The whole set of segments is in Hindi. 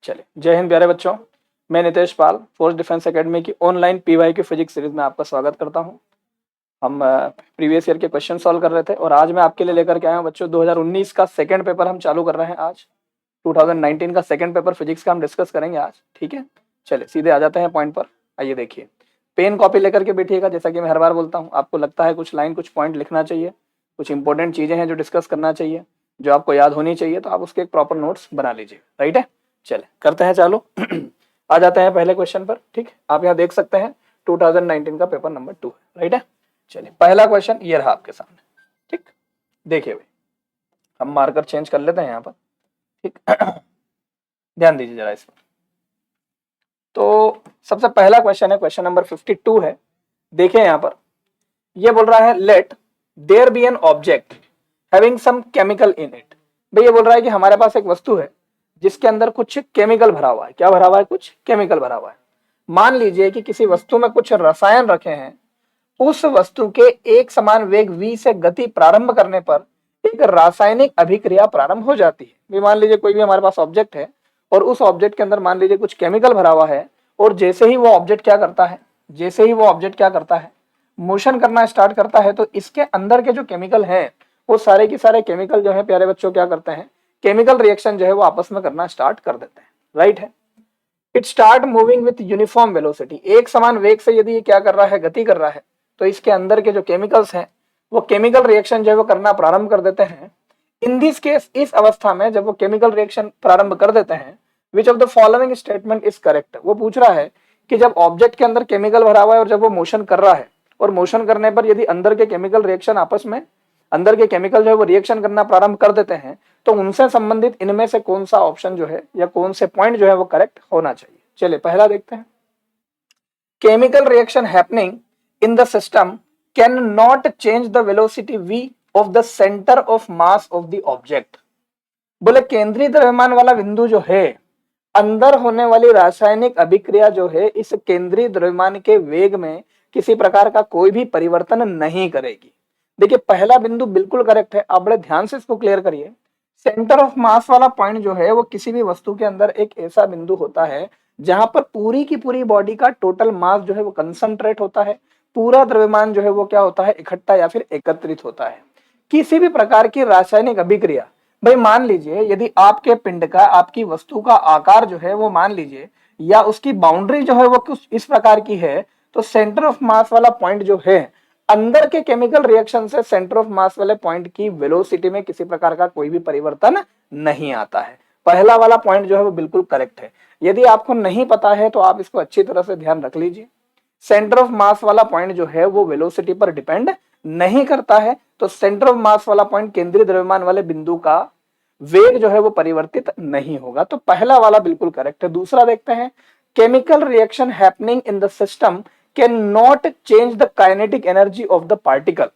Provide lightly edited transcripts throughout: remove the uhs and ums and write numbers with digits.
चलिए, जय हिंद प्यारे बच्चों। मैं नितेश पाल, फोर्स डिफेंस एकेडमी की ऑनलाइन PYQ फिजिक्स सीरीज में आपका स्वागत करता हूं। हम प्रीवियस ईयर के क्वेश्चन सॉल्व कर रहे थे और आज मैं आपके लिए लेकर के आया हूं बच्चों 2019 का सेकंड पेपर हम चालू कर रहे हैं। आज 2019 का सेकंड पेपर फिजिक्स का हम डिस्कस करेंगे आज, ठीक है। चलिए सीधे आ जाते हैं पॉइंट पर। आइए देखिए, पेन कॉपी लेकर के बैठिएगा। जैसा कि मैं हर बार बोलता हूँ, आपको लगता है कुछ लाइन कुछ पॉइंट लिखना चाहिए, कुछ इंपॉर्टेंट चीजें हैं जो डिस्कस करना चाहिए, जो आपको याद होनी चाहिए, तो आप उसके एक प्रॉपर नोट्स बना लीजिए, राइट है। चले करते हैं चालू। आ जाते हैं पहले क्वेश्चन पर, ठीक। आप यहाँ देख सकते हैं 2019 का पेपर नंबर 2 है, राइट है। चलिए पहला क्वेश्चन ये रहा आपके सामने, ठीक। देखिए भाई, हम मार्कर चेंज कर लेते हैं यहाँ पर, ठीक। ध्यान दीजिए जरा इस पर। तो सबसे पहला क्वेश्चन है, क्वेश्चन नंबर 52 है। देखिए यहाँ पर ये बोल रहा है let there be an object having some chemical in it. भाई ये बोल रहा है कि हमारे पास एक वस्तु है जिसके अंदर कुछ केमिकल भरा हुआ है। क्या भरा हुआ है? कुछ केमिकल भरा हुआ है। मान लीजिए कि किसी वस्तु में कुछ रसायन रखे हैं। उस वस्तु के एक समान वेग v से गति प्रारंभ करने पर एक रासायनिक अभिक्रिया प्रारंभ हो जाती है। मान लीजिए कोई भी हमारे पास ऑब्जेक्ट है और उस ऑब्जेक्ट के अंदर मान लीजिए कुछ केमिकल भरा हुआ है, और जैसे ही वो ऑब्जेक्ट क्या करता है, मोशन करना स्टार्ट करता है, तो इसके अंदर के जो केमिकल हैं वो सारे के सारे केमिकल जो है प्यारे बच्चों क्या करते हैं, केमिकल रिएक्शन जो है वो आपस में करना स्टार्ट कर देते हैं, राइट है। It start moving with uniform velocity. एक समान वेग से यदि ये क्या कर रहा है, गति कर रहा है, तो इसके अंदर के जो केमिकल्स हैं वो केमिकल रिएक्शन जो है वो करना प्रारंभ कर देते हैं। इन दिस केस, इस अवस्था में जब वो केमिकल रिएक्शन प्रारंभ कर देते हैं, विच of the following statement is correct. वो पूछ रहा है कि जब ऑब्जेक्ट के अंदर केमिकल भरा हुआ है और जब वो मोशन कर रहा है, और मोशन करने पर यदि अंदर के केमिकल रिएक्शन आपस में, अंदर के केमिकल जो है वो रिएक्शन करना प्रारंभ कर देते हैं, तो उनसे संबंधित इनमें से कौन सा ऑप्शन जो है या कौन से पॉइंट जो है वो करेक्ट होना चाहिए। चलिए पहला देखते हैं। Chemical reaction happening in the system can not change the velocity v of the centre of mass of the object. बोले केंद्रीय द्रव्यमान वाला बिंदु जो है, अंदर होने वाली रासायनिक अभिक्रिया जो है इस केंद्रीय द्रव्यमान के वेग में किसी प्रकार का कोई भी परिवर्तन नहीं करेगी। देखिए पहला बिंदु बिल्कुल करेक्ट है, आप बड़े ध्यान से इसको क्लियर करिए। सेंटर ऑफ मास वाला पॉइंट जो है वो किसी भी वस्तु के अंदर एक ऐसा बिंदु होता है जहां पर पूरी की पूरी बॉडी का टोटल मास जो है वो कंसंट्रेट होता है, पूरा द्रव्यमान जो है वो क्या होता है, इकट्ठा या फिर एकत्रित होता है। किसी भी प्रकार की रासायनिक अभिक्रिया, भाई मान लीजिए यदि आपके पिंड का, आपकी वस्तु का आकार जो है वो मान लीजिए या उसकी बाउंड्री जो है वो कुछ इस प्रकार की है, तो सेंटर ऑफ मास वाला पॉइंट जो है, अंदर के केमिकल रिएक्शन से सेंटर ऑफ मास वाले पॉइंट की वेलोसिटी में किसी प्रकार का कोई भी परिवर्तन नहीं आता है। पहला वाला पॉइंट जो है वो बिल्कुल करेक्ट है। यदि आपको नहीं पता है तो आप इसको अच्छी तरह से ध्यान रख लीजिए। सेंटर ऑफ मास वाला पॉइंट जो है वो वेलोसिटी पर डिपेंड नहीं करता है, तो सेंटर ऑफ मास वाला पॉइंट केंद्रीय द्रव्यमान वाले बिंदु का वेग जो है वो परिवर्तित नहीं होगा। तो पहला वाला बिल्कुल करेक्ट है। दूसरा देखते हैं, chemical reaction happening in the system can not change the kinetic energy of the particle.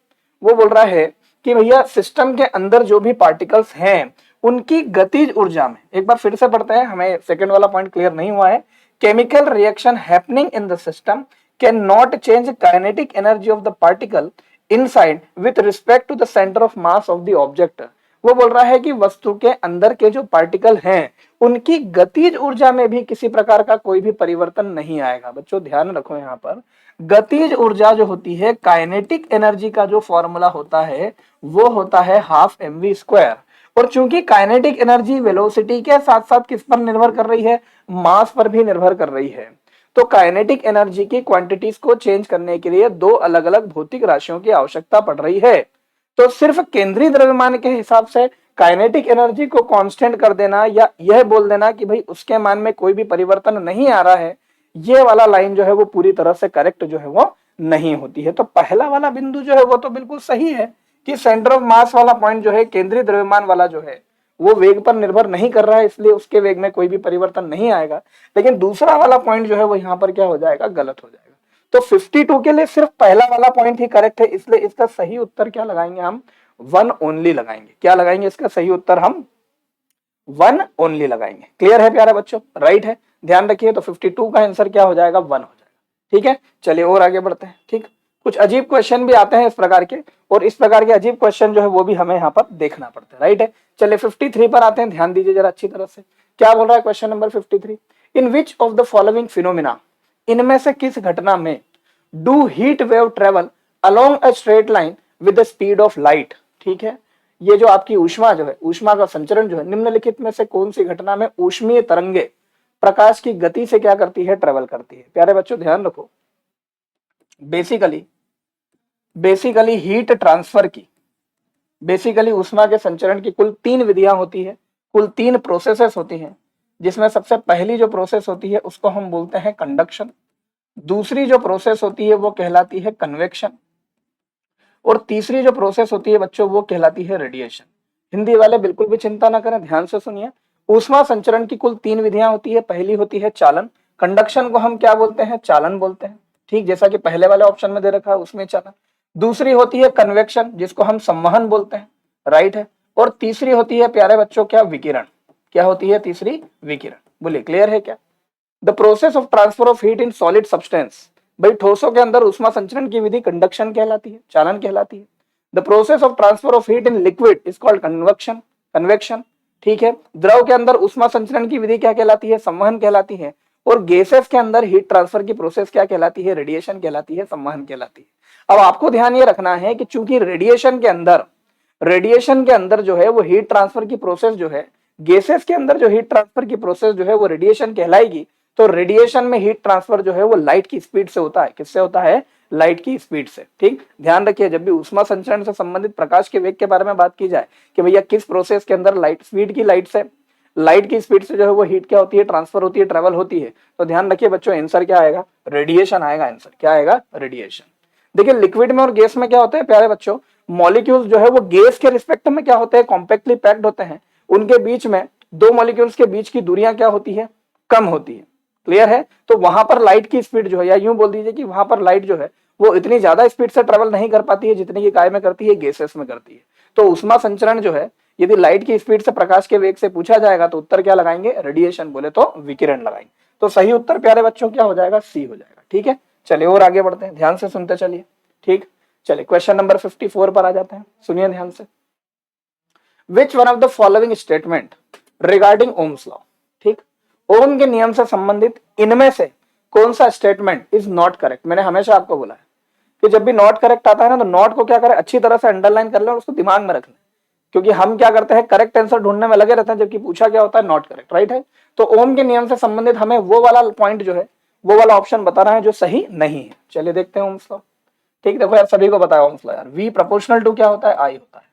वो बोल रहा है कि भैया सिस्टम के अंदर जो भी पार्टिकल्स हैं उनकी गतिज ऊर्जा में, एक बार फिर से पढ़ते हैं, हमें सेकंड वाला पॉइंट क्लियर नहीं हुआ है। Chemical reaction happening in the system can not change kinetic energy of the particle inside with respect to the centre of mass of the object. वो बोल रहा है कि वस्तु के अंदर के जो पार्टिकल हैं उनकी गतिज ऊर्जा में भी किसी प्रकार का कोई भी परिवर्तन नहीं आएगा। बच्चों ध्यान रखो, यहाँ पर गतिज ऊर्जा जो होती है, काइनेटिक एनर्जी का जो फॉर्मूला होता है वो होता है हाफ mv²। और चूंकि काइनेटिक एनर्जी वेलोसिटी के साथ साथ किस पर निर्भर कर रही है, मास पर भी निर्भर कर रही है, तो काइनेटिक एनर्जी की क्वांटिटीज को चेंज करने के लिए दो अलग अलग भौतिक राशियों की आवश्यकता पड़ रही है। तो सिर्फ केंद्रीय द्रव्यमान के हिसाब से काइनेटिक एनर्जी को कांस्टेंट कर देना या यह बोल देना कि भाई उसके मान में कोई भी परिवर्तन नहीं आ रहा है, ये वाला लाइन जो है वो पूरी तरह से करेक्ट जो है वो नहीं होती है। तो पहला वाला बिंदु जो है वो तो बिल्कुल सही है कि सेंटर ऑफ मास वाला पॉइंट जो है, केंद्रीय द्रव्यमान वाला जो है, वो वेग पर निर्भर नहीं कर रहा है, इसलिए उसके वेग में कोई भी परिवर्तन नहीं आएगा। लेकिन दूसरा वाला पॉइंट जो है वो यहाँ पर क्या हो जाएगा, गलत हो जाएगा। तो 52 के लिए सिर्फ पहला वाला पॉइंट ही करेक्ट है, इसलिए इसका सही उत्तर क्या लगाएंगे हम, 1 ओनली लगाएंगे। क्या लगाएंगे इसका सही उत्तर, हम 1 ओनली लगाएंगे। क्लियर है प्यारे बच्चों, राइट है, ध्यान रखिए। तो 52 का आंसर क्या हो जाएगा, 1 हो जाएगा। ठीक है, चलिए और आगे बढ़ते हैं। ठीक, कुछ अजीब क्वेश्चन भी आते हैं इस प्रकार के, और इस प्रकार के अजीब क्वेश्चन जो है वो भी हमें यहाँ पर देखना पड़ता है, राइट है। चलिए 53 पर आते हैं, ध्यान दीजिए जरा अच्छी तरह से। क्या बोल रहा है question number 53, in which of the following phenomena, इनमें से किस घटना में do heat wave travel along a straight line with the speed of light. ठीक है, ये जो आपकी ऊष्मा जो है, ऊष्मा का संचरण जो है, निम्नलिखित में से कौन सी घटना में ऊष्मीय तरंगे प्रकाश की गति से क्या करती है, ट्रेवल करती है। प्यारे बच्चों ध्यान रखो, बेसिकली हीट ट्रांसफर की, बेसिकली ऊष्मा के संचरण की कुल 3 विधियां होती है, कुल 3 प्रोसेसेस होती हैं, जिसमें सबसे पहली जो प्रोसेस होती है उसको हम बोलते हैं कंडक्शन, दूसरी जो प्रोसेस होती है वो कहलाती है कन्वेक्शन, और तीसरी जो प्रोसेस होती है बच्चों वो कहलाती है रेडिएशन। हिंदी वाले बिल्कुल भी चिंता ना करें, ध्यान से सुनिए। ऊष्मा संचरण की कुल 3 विधियां होती है, पहली होती है चालन, कंडक्शन को हम क्या बोलते हैं, चालन बोलते हैं, ठीक, जैसा कि पहले वाले ऑप्शन में दे रखा है उसमें चालन। दूसरी होती है कन्वेक्शन, जिसको हम संवहन बोलते हैं, राइट है। और तीसरी होती है प्यारे बच्चों क्या, विकिरण। क्या होती है तीसरी, विकिरण। बोलिए क्लियर है क्या। The process of transfer of heat in solid substance, भाई ठोसों के अंदर ऊष्मा संचरण की विधि कंडक्शन कहलाती है, चालन कहलाती है। The process of transfer of heat in liquid is called convection, ठीक है। द्रव के अंदर ऊष्मा संचरण की विधि क्या कहलाती है, संवहन कहलाती है। और गैसेस के अंदर हीट ट्रांसफर की प्रोसेस क्या कहलाती है, रेडिएशन कहलाती है, संवहन कहलाती है। अब आपको ध्यान ये रखना है कि चूंकि रेडिएशन के अंदर जो है वो हीट ट्रांसफर की प्रोसेस जो है, गैसेस के अंदर जो हीट ट्रांसफर की प्रोसेस जो है वो रेडिएशन कहलाएगी। तो रेडिएशन में हीट ट्रांसफर जो है वो लाइट की स्पीड से होता है, किससे होता है, लाइट की स्पीड से। ठीक, ध्यान रखिए जब भी ऊष्मा संचरण से संबंधित प्रकाश के वेग के बारे में बात की जाए कि भैया किस प्रोसेस के अंदर लाइट की स्पीड से जो है वो हीट क्या होती है, ट्रांसफर होती है, ट्रेवल होती है, तो ध्यान रखिए बच्चों आंसर क्या आएगा, रेडिएशन आएगा। आंसर क्या आएगा, रेडिएशन। देखिए लिक्विड में और गैस में क्या होता है प्यारे बच्चों, मॉलिक्यूल्स जो है वो गैस के रिस्पेक्ट में क्या होते हैं, कॉम्पैक्टली पैक्ड होते हैं। उनके बीच में दो मॉलिक्यूल्स के बीच की दूरियां क्या होती है, कम होती है। क्लियर है। तो वहां पर लाइट की स्पीड जो है, या यूं बोल दीजिए कि वहां पर लाइट जो है वो इतनी ज्यादा स्पीड से ट्रेवल नहीं कर पाती है जितनी कि काय में करती है, गैसेस में करती है। तो ऊष्मा संचरण जो है, यदि लाइट की स्पीड से प्रकाश के वेग से पूछा जाएगा तो उत्तर क्या लगाएंगे, रेडिएशन, बोले तो विकिरण लगाएंगे। तो सही उत्तर प्यारे बच्चों क्या हो जाएगा, सी हो जाएगा। ठीक है, चलिए और आगे बढ़ते हैं, ध्यान से सुनते चलिए। ठीक, चलिए क्वेश्चन नंबर 54 पर आ जाते हैं, सुनिए ध्यान से। विच one of the following statement regarding Ohm's law, ठीक, ओम के नियम से संबंधित इनमें से कौन सा स्टेटमेंट इज नॉट करेक्ट। मैंने हमेशा आपको बोला है कि जब भी नॉट करेक्ट आता है ना, तो नॉट को क्या करें, अच्छी तरह से अंडरलाइन कर लें और उसको दिमाग में रख लें, क्योंकि हम क्या करते हैं, करेक्ट आंसर ढूंढने में लगे रहते हैं, जबकि पूछा क्या होता है, नॉट करेक्ट, राइट है। तो ओम के नियम से संबंधित हमें वो वाला पॉइंट जो है, वो वाला ऑप्शन बता रहा है जो सही नहीं है। चलिए देखते हैं ओम्स लॉ। ठीक, देखो यार सभी को बताया ओम्स लॉ यार, V प्रोपोर्शनल टू क्या होता है, I होता है।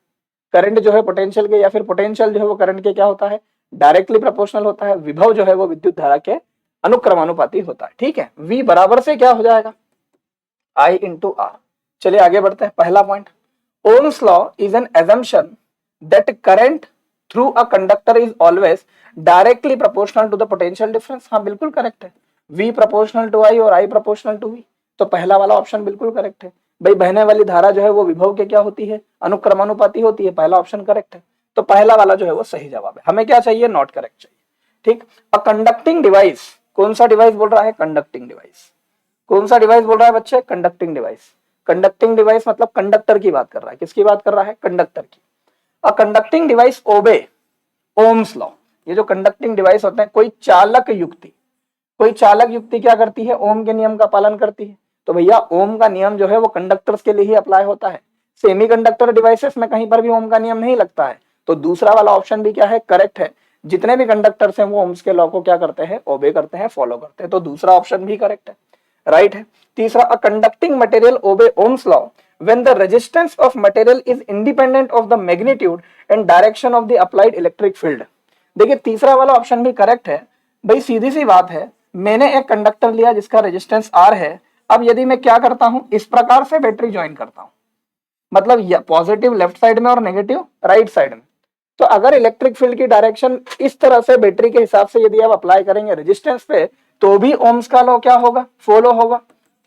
करंट जो है पोटेंशियल के, या फिर पोटेंशियल जो है वो करंट के क्या होता है, डायरेक्टली प्रोपोर्शनल होता है। विभव जो है वो विद्युत धारा के अनुक्रमानुपाती होता है। ठीक है, V बराबर से क्या हो जाएगा, I इंटू R। चलिए आगे बढ़ते हैं, पहला point, Ohm's law is an assumption that current through a conductor is always directly proportional to the potential difference। हाँ बिल्कुल करेक्ट है, V प्रोपोर्शनल टू I और I प्रोपोर्शनल टू V। तो पहला वाला ऑप्शन बिल्कुल करेक्ट है। भाई बहने वाली धारा जो है वो विभव के क्या होती है, अनुक्रमानुपाती होती है, पहला ऑप्शन करेक्ट है। तो पहला वाला जो है वो सही जवाब है। हमें क्या चाहिए, नॉट करेक्ट चाहिए। ठीक, अ कंडक्टिंग डिवाइस, कौन सा डिवाइस बोल रहा है, कंडक्टिंग डिवाइस। कौन सा डिवाइस बोल रहा है बच्चे, कंडक्टिंग डिवाइस। कंडक्टिंग डिवाइस मतलब कंडक्टर की बात कर रहा है, किसकी बात कर रहा है, कंडक्टर की। अ conducting device obey Ohm's law. ये जो कंडक्टिंग डिवाइस होते हैं, कोई चालक युक्ति क्या करती है, ओम के नियम का पालन करती है। तो भैया ओम का नियम जो है वो कंडक्टर्स के लिए ही अप्लाई होता है, सेमीकंडक्टर डिवाइसेस में कहीं पर भी ओम का नियम नहीं लगता है। तो दूसरा वाला ऑप्शन भी क्या है, करेक्ट है। जितने भी कंडक्टर्स हैं वो ओम्स के लॉ को क्या करते हैं, ओबे करते हैं, फॉलो करते हैं। तो दूसरा ऑप्शन भी करेक्ट है, राइट है। तीसरा, अ conducting material obey Ohm's law when the resistance of material is independent of the magnitude and direction of the applied electric field। देखिए तीसरा वाला ऑप्शन भी करेक्ट है। भाई सीधी सी बात है, मैंने एक कंडक्टर लिया जिसका रेजिस्टेंस R है। अब यदि मैं क्या करता हूं, इस प्रकार से बैटरी ज्वाइन करता हूं, मतलब पॉजिटिव लेफ्ट साइड में और नेगेटिव राइट साइड में, तो अगर इलेक्ट्रिक फील्ड की डायरेक्शन इस तरह से बैटरी के हिसाब से यदि आप अप्लाई करेंगे रेजिस्टेंस पे, तो भी ओम्स का लॉ क्या होगा, फॉलो होगा,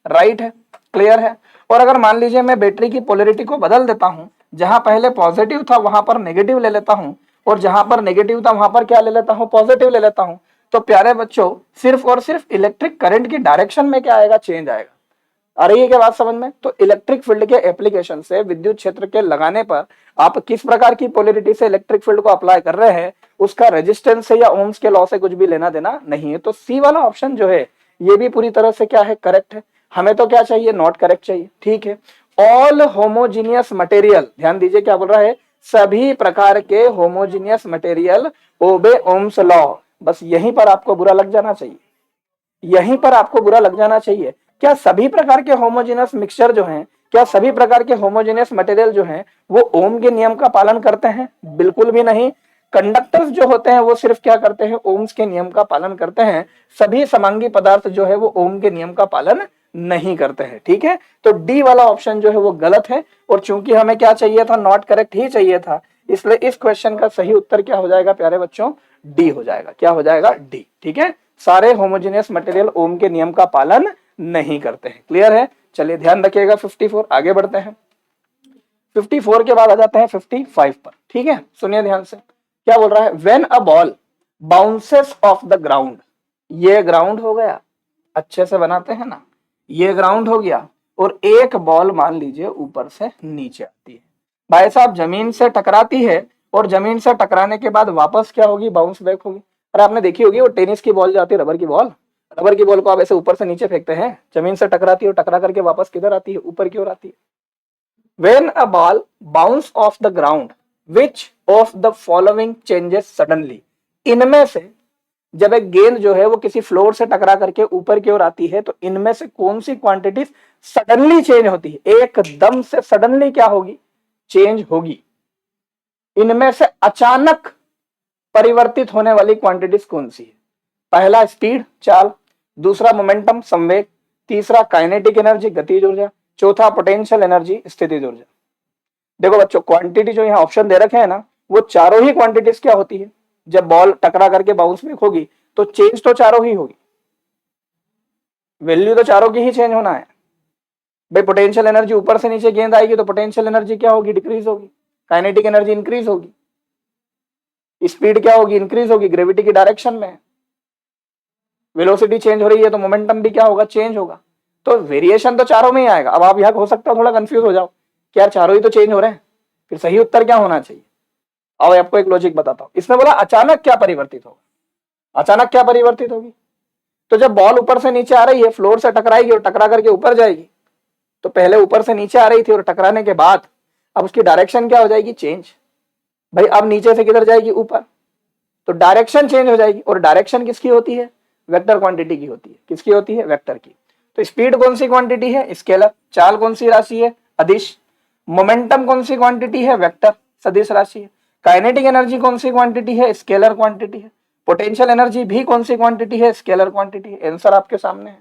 राइट है, क्लियर है। और अगर मान लीजिए मैं बैटरी की पोलैरिटी को बदल देता हूं, जहां पहले पॉजिटिव था वहां पर नेगेटिव ले लेता हूं, और जहां पर नेगेटिव था वहां पर क्या ले लेता हूं, पॉजिटिव ले लेता हूं, तो प्यारे बच्चों सिर्फ और सिर्फ इलेक्ट्रिक करंट की डायरेक्शन में क्या आएगा, चेंज आएगा। आ रही है क्या बात समझ में। तो इलेक्ट्रिक फील्ड के एप्लीकेशन से, विद्युत क्षेत्र के लगाने पर आप किस प्रकार की पोलैरिटी से इलेक्ट्रिक फील्ड को अप्लाई कर रहे हैं, उसका रेजिस्टेंस से या ओम्स के लॉ से कुछ भी लेना देना नहीं है। तो सी वाला ऑप्शन जो है ये भी पूरी तरह से क्या है, करेक्ट है। हमें तो क्या चाहिए, नॉट करेक्ट चाहिए, ठीक है। ऑल होमोजीनियस मटेरियल, ध्यान दीजिए क्या बोल रहा है, सभी प्रकार के homogeneous material obey Ohm's law. बस यहीं पर आपको बुरा लग जाना चाहिए, यहीं पर आपको बुरा लग जाना चाहिए। क्या सभी प्रकार के होमोजेनस मिक्सचर जो हैं, क्या सभी प्रकार के होमोजेनियस मटेरियल जो हैं वो ओम के नियम का पालन करते हैं? बिल्कुल भी नहीं। कंडक्टर्स जो होते हैं वो सिर्फ क्या करते हैं, ओम्स के नियम का पालन करते हैं। सभी समांगी पदार्थ जो है वो ओम के नियम का पालन नहीं करते हैं, ठीक है। तो डी वाला ऑप्शन जो है वो गलत है, और चूंकि हमें क्या चाहिए था, नॉट करेक्ट ही चाहिए था, इसलिए इस क्वेश्चन का सही उत्तर क्या हो जाएगा प्यारे बच्चों, डी हो जाएगा। क्या हो जाएगा, डी, ठीक है। सारे होमोजेनियस मटेरियल ओम के नियम का पालन नहीं करते हैं। क्लियर है, चलिए ध्यान रखिएगा। 54 आगे बढ़ते हैं। 54 के बाद आ जाते हैं 55 पर, ठीक है। सुनिए ध्यान से, क्या बोल रहा है, when a ball bounces of the ground, ये ग्राउंड हो गया, अच्छे से बनाते हैं ना, ये ग्राउंड हो गया, और एक बॉल मान लीजिए ऊपर से नीचे आती है। भाई साहब जमीन से टकराती है, और जमीन से टकराने के बाद वापस क्या होगी, बाउंस बैक होगी। और आपने देखी होगी वो टेनिस की बॉल जो आती है, रबर की बॉल, रबर की बॉल को आप ऐसे ऊपर से नीचे फेंकते हैं, जमीन से टकराती है और टकरा करके वापस किधर आती है, ऊपर की ओर आती है। When a ball bounce off the ground, which of the following changes suddenly? इनमें से जब एक गेंद जो है वो किसी फ्लोर से टकरा करके ऊपर की ओर आती है, तो इनमें से कौन सी क्वांटिटी सडनली चेंज होती है, एकदम से सडनली क्या होगी, चेंज होगी। इनमें से अचानक परिवर्तित होने वाली क्वांटिटीज कौन सी है? पहला स्पीड, चाल, दूसरा मोमेंटम, संवेग, तीसरा काइनेटिक एनर्जी, गतिज ऊर्जा, चौथा पोटेंशियल एनर्जी, स्थितिज ऊर्जा। देखो बच्चों, क्वांटिटी जो यहाँ ऑप्शन दे रखे हैं ना, वो चारों ही क्वांटिटीज क्या होती है, जब बॉल टकरा करके बाउंस बैक होगी तो चेंज तो चारों ही होगी, वैल्यू तो चारों की ही चेंज होना है। भाई पोटेंशियल एनर्जी, ऊपर से नीचे गेंद आएगी तो पोटेंशियल एनर्जी क्या होगी, डिक्रीज होगी। काइनेटिक एनर्जी इंक्रीज होगी। स्पीड क्या होगी, इंक्रीज होगी, ग्रेविटी की डायरेक्शन में। वेलोसिटी चेंज हो रही है तो मोमेंटम भी क्या होगा, चेंज होगा। तो वेरिएशन तो चारों में ही आएगा। अब आप यहाँ हो सकता है थोड़ा कंफ्यूज हो जाओ कि यार चारों ही तो चेंज हो रहे हैं, फिर सही उत्तर क्या होना चाहिए। अब आपको एक लॉजिक बताता हूं। इसने बोला अचानक क्या परिवर्तित होगा, अचानक क्या परिवर्तित होगी। तो जब बॉल ऊपर से नीचे आ रही है, फ्लोर से टकराएगी और टकरा करके ऊपर जाएगी, तो पहले ऊपर से नीचे आ रही थी और टकराने के बाद अब उसकी डायरेक्शन क्या हो जाएगी, चेंज। भाई अब नीचे से किधर जाएगी, ऊपर, तो डायरेक्शन चेंज हो जाएगी। और डायरेक्शन किसकी होती है, वेक्टर क्वांटिटी की होती है। किसकी होती है, वेक्टर की। तो स्पीड कौन सी क्वांटिटी है, स्केलर। चाल कौन सी राशि है, अदिश। मोमेंटम कौन सी क्वांटिटी है, वेक्टर, सदिश राशि है। काइनेटिक एनर्जी कौन सी क्वांटिटी है, स्केलर क्वांटिटी है। पोटेंशियल एनर्जी भी कौन सी क्वांटिटी है, स्केलर क्वांटिटी है। आंसर आपके सामने है।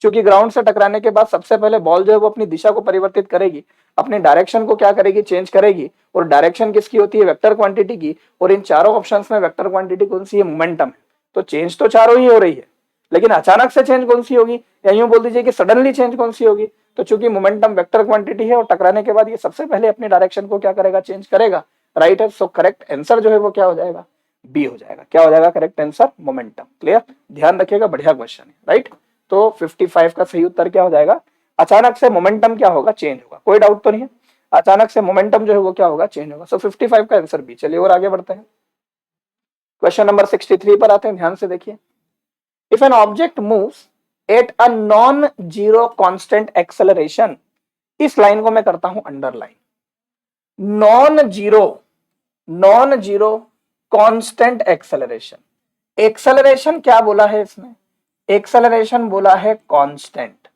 क्योंकि ग्राउंड से टकराने के बाद सबसे पहले बॉल जो है वो अपनी दिशा को परिवर्तित करेगी, अपनी डायरेक्शन को क्या करेगी, चेंज करेगी। और डायरेक्शन किसकी होती है, वेक्टर क्वांटिटी की। और इन चारों ऑप्शंस में वेक्टर क्वांटिटी कौन सी है, मोमेंटम है। तो चेंज तो चारों ही हो रही है, लेकिन अचानक से चेंज कौन सी होगी, या यूं बोल दीजिए कि सडनली चेंज कौन सी होगी। तो चूंकि मोमेंटम वेक्टर क्वांटिटी है और टकराने के बाद ये सबसे पहले अपनी डायरेक्शन को क्या करेगा, चेंज करेगा। राइट है। सो करेक्ट आंसर जो है वो क्या हो जाएगा, बी हो जाएगा। क्या हो जाएगा करेक्ट आंसर, मोमेंटम। क्लियर, ध्यान रखिएगा, बढ़िया क्वेश्चन है। राइट, तो 55 का सही उत्तर क्या हो जाएगा, अचानक से मोमेंटम क्या होगा, चेंज होगा। कोई डाउट तो नहीं है, अचानक से मोमेंटम जो है वो क्या होगा, चेंज होगा। सो 55 का आंसर बी। चलिए और आगे बढ़ते हैं। क्वेश्चन नंबर 63 पर आते हैं, ध्यान से देखिए। If an object moves at a non zero constant acceleration, इस लाइन को मैं करता हूं underline. Non zero constant acceleration. Acceleration क्या बोला है इसमें, एक्सेलरेशन बोला है कांस्टेंट।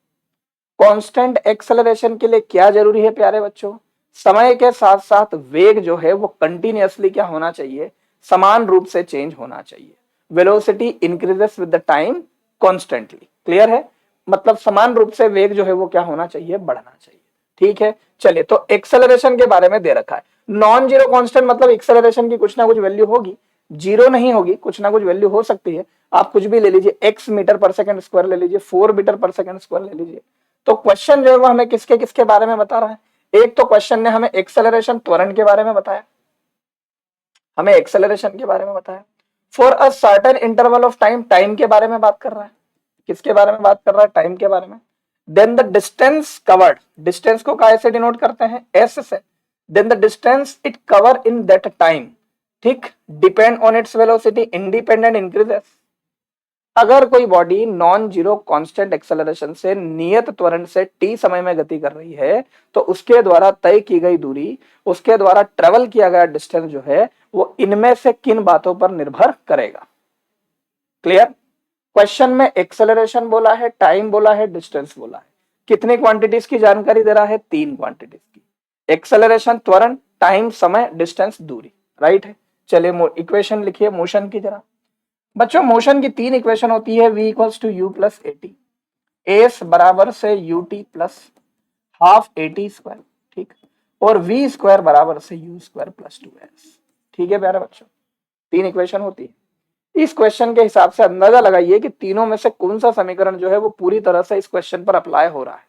कांस्टेंट एक्सेलरेशन के लिए क्या जरूरी है प्यारे बच्चों, समय के साथ साथ वेग जो है वो कंटिन्यूअसली क्या होना चाहिए, समान रूप से चेंज होना चाहिए। Velocity increases with the time constantly. Clear है, मतलब समान रूप से वेग जो है वो क्या होना चाहिए, बढ़ना चाहिए। ठीक है, चलिए तो एक्सेलरेशन के बारे में दे रखा है। नॉन जीरो कांस्टेंट मतलब एक्सेलरेशन की कुछ ना कुछ वैल्यू होगी, जीरो नहीं होगी, कुछ ना कुछ वैल्यू हो सकती है। आप कुछ भी ले लीजिए, x मीटर पर सेकंड स्क्वायर ले लीजिए, 4 मीटर पर सेकंड स्क्वायर ले लीजिए। तो क्वेश्चन जो है वो हमें किसके किसके बारे में बता रहा है, एक तो क्वेश्चन ने हमें एक्सेलरेशन त्वरण के बारे में बताया, हमें एक्सेलरेशन के बारे में बताया। For a certain interval of time, time के बारे में बात कर रहा है। किसके बारे में बात कर रहा है, टाइम के बारे में। Then the distance covered, distance को कैसे डिनोट करते हैं, एस से। Then the distance it cover in that time, ठीक, depend on its velocity, independent increases. अगर कोई body non zero constant acceleration से नियत त्वरण से t समय में गति कर रही है तो उसके द्वारा तय की गई दूरी, उसके द्वारा ट्रेवल किया गया डिस्टेंस जो है वो इनमें से किन बातों पर निर्भर करेगा। क्लियर? क्वेश्चन में एक्सेलरेशन बोला है, टाइम बोला है, डिस्टेंस बोला है। कितनी क्वांटिटीज की जानकारी दे रहा है? 3 क्वांटिटीज की। एक्सेलरेशन त्वरण, टाइम समय, डिस्टेंस दूरी। राइट है। चलिए इक्वेशन लिखिए मोशन की जरा। बच्चों मोशन की 3 इक्वेशन होती है, v equals to u plus a t, s बराबर से u t plus half a t square, ठीक, और v स्क्वायर बराबर से यू स्क्वायर प्लस 2s। ठीक है प्यारे बच्चों, 3 इक्वेशन होती है। इस क्वेश्चन के हिसाब से अंदाजा लगाइए कि तीनों में से कौन सा समीकरण जो है वो पूरी तरह से इस क्वेश्चन पर अप्लाई हो रहा है।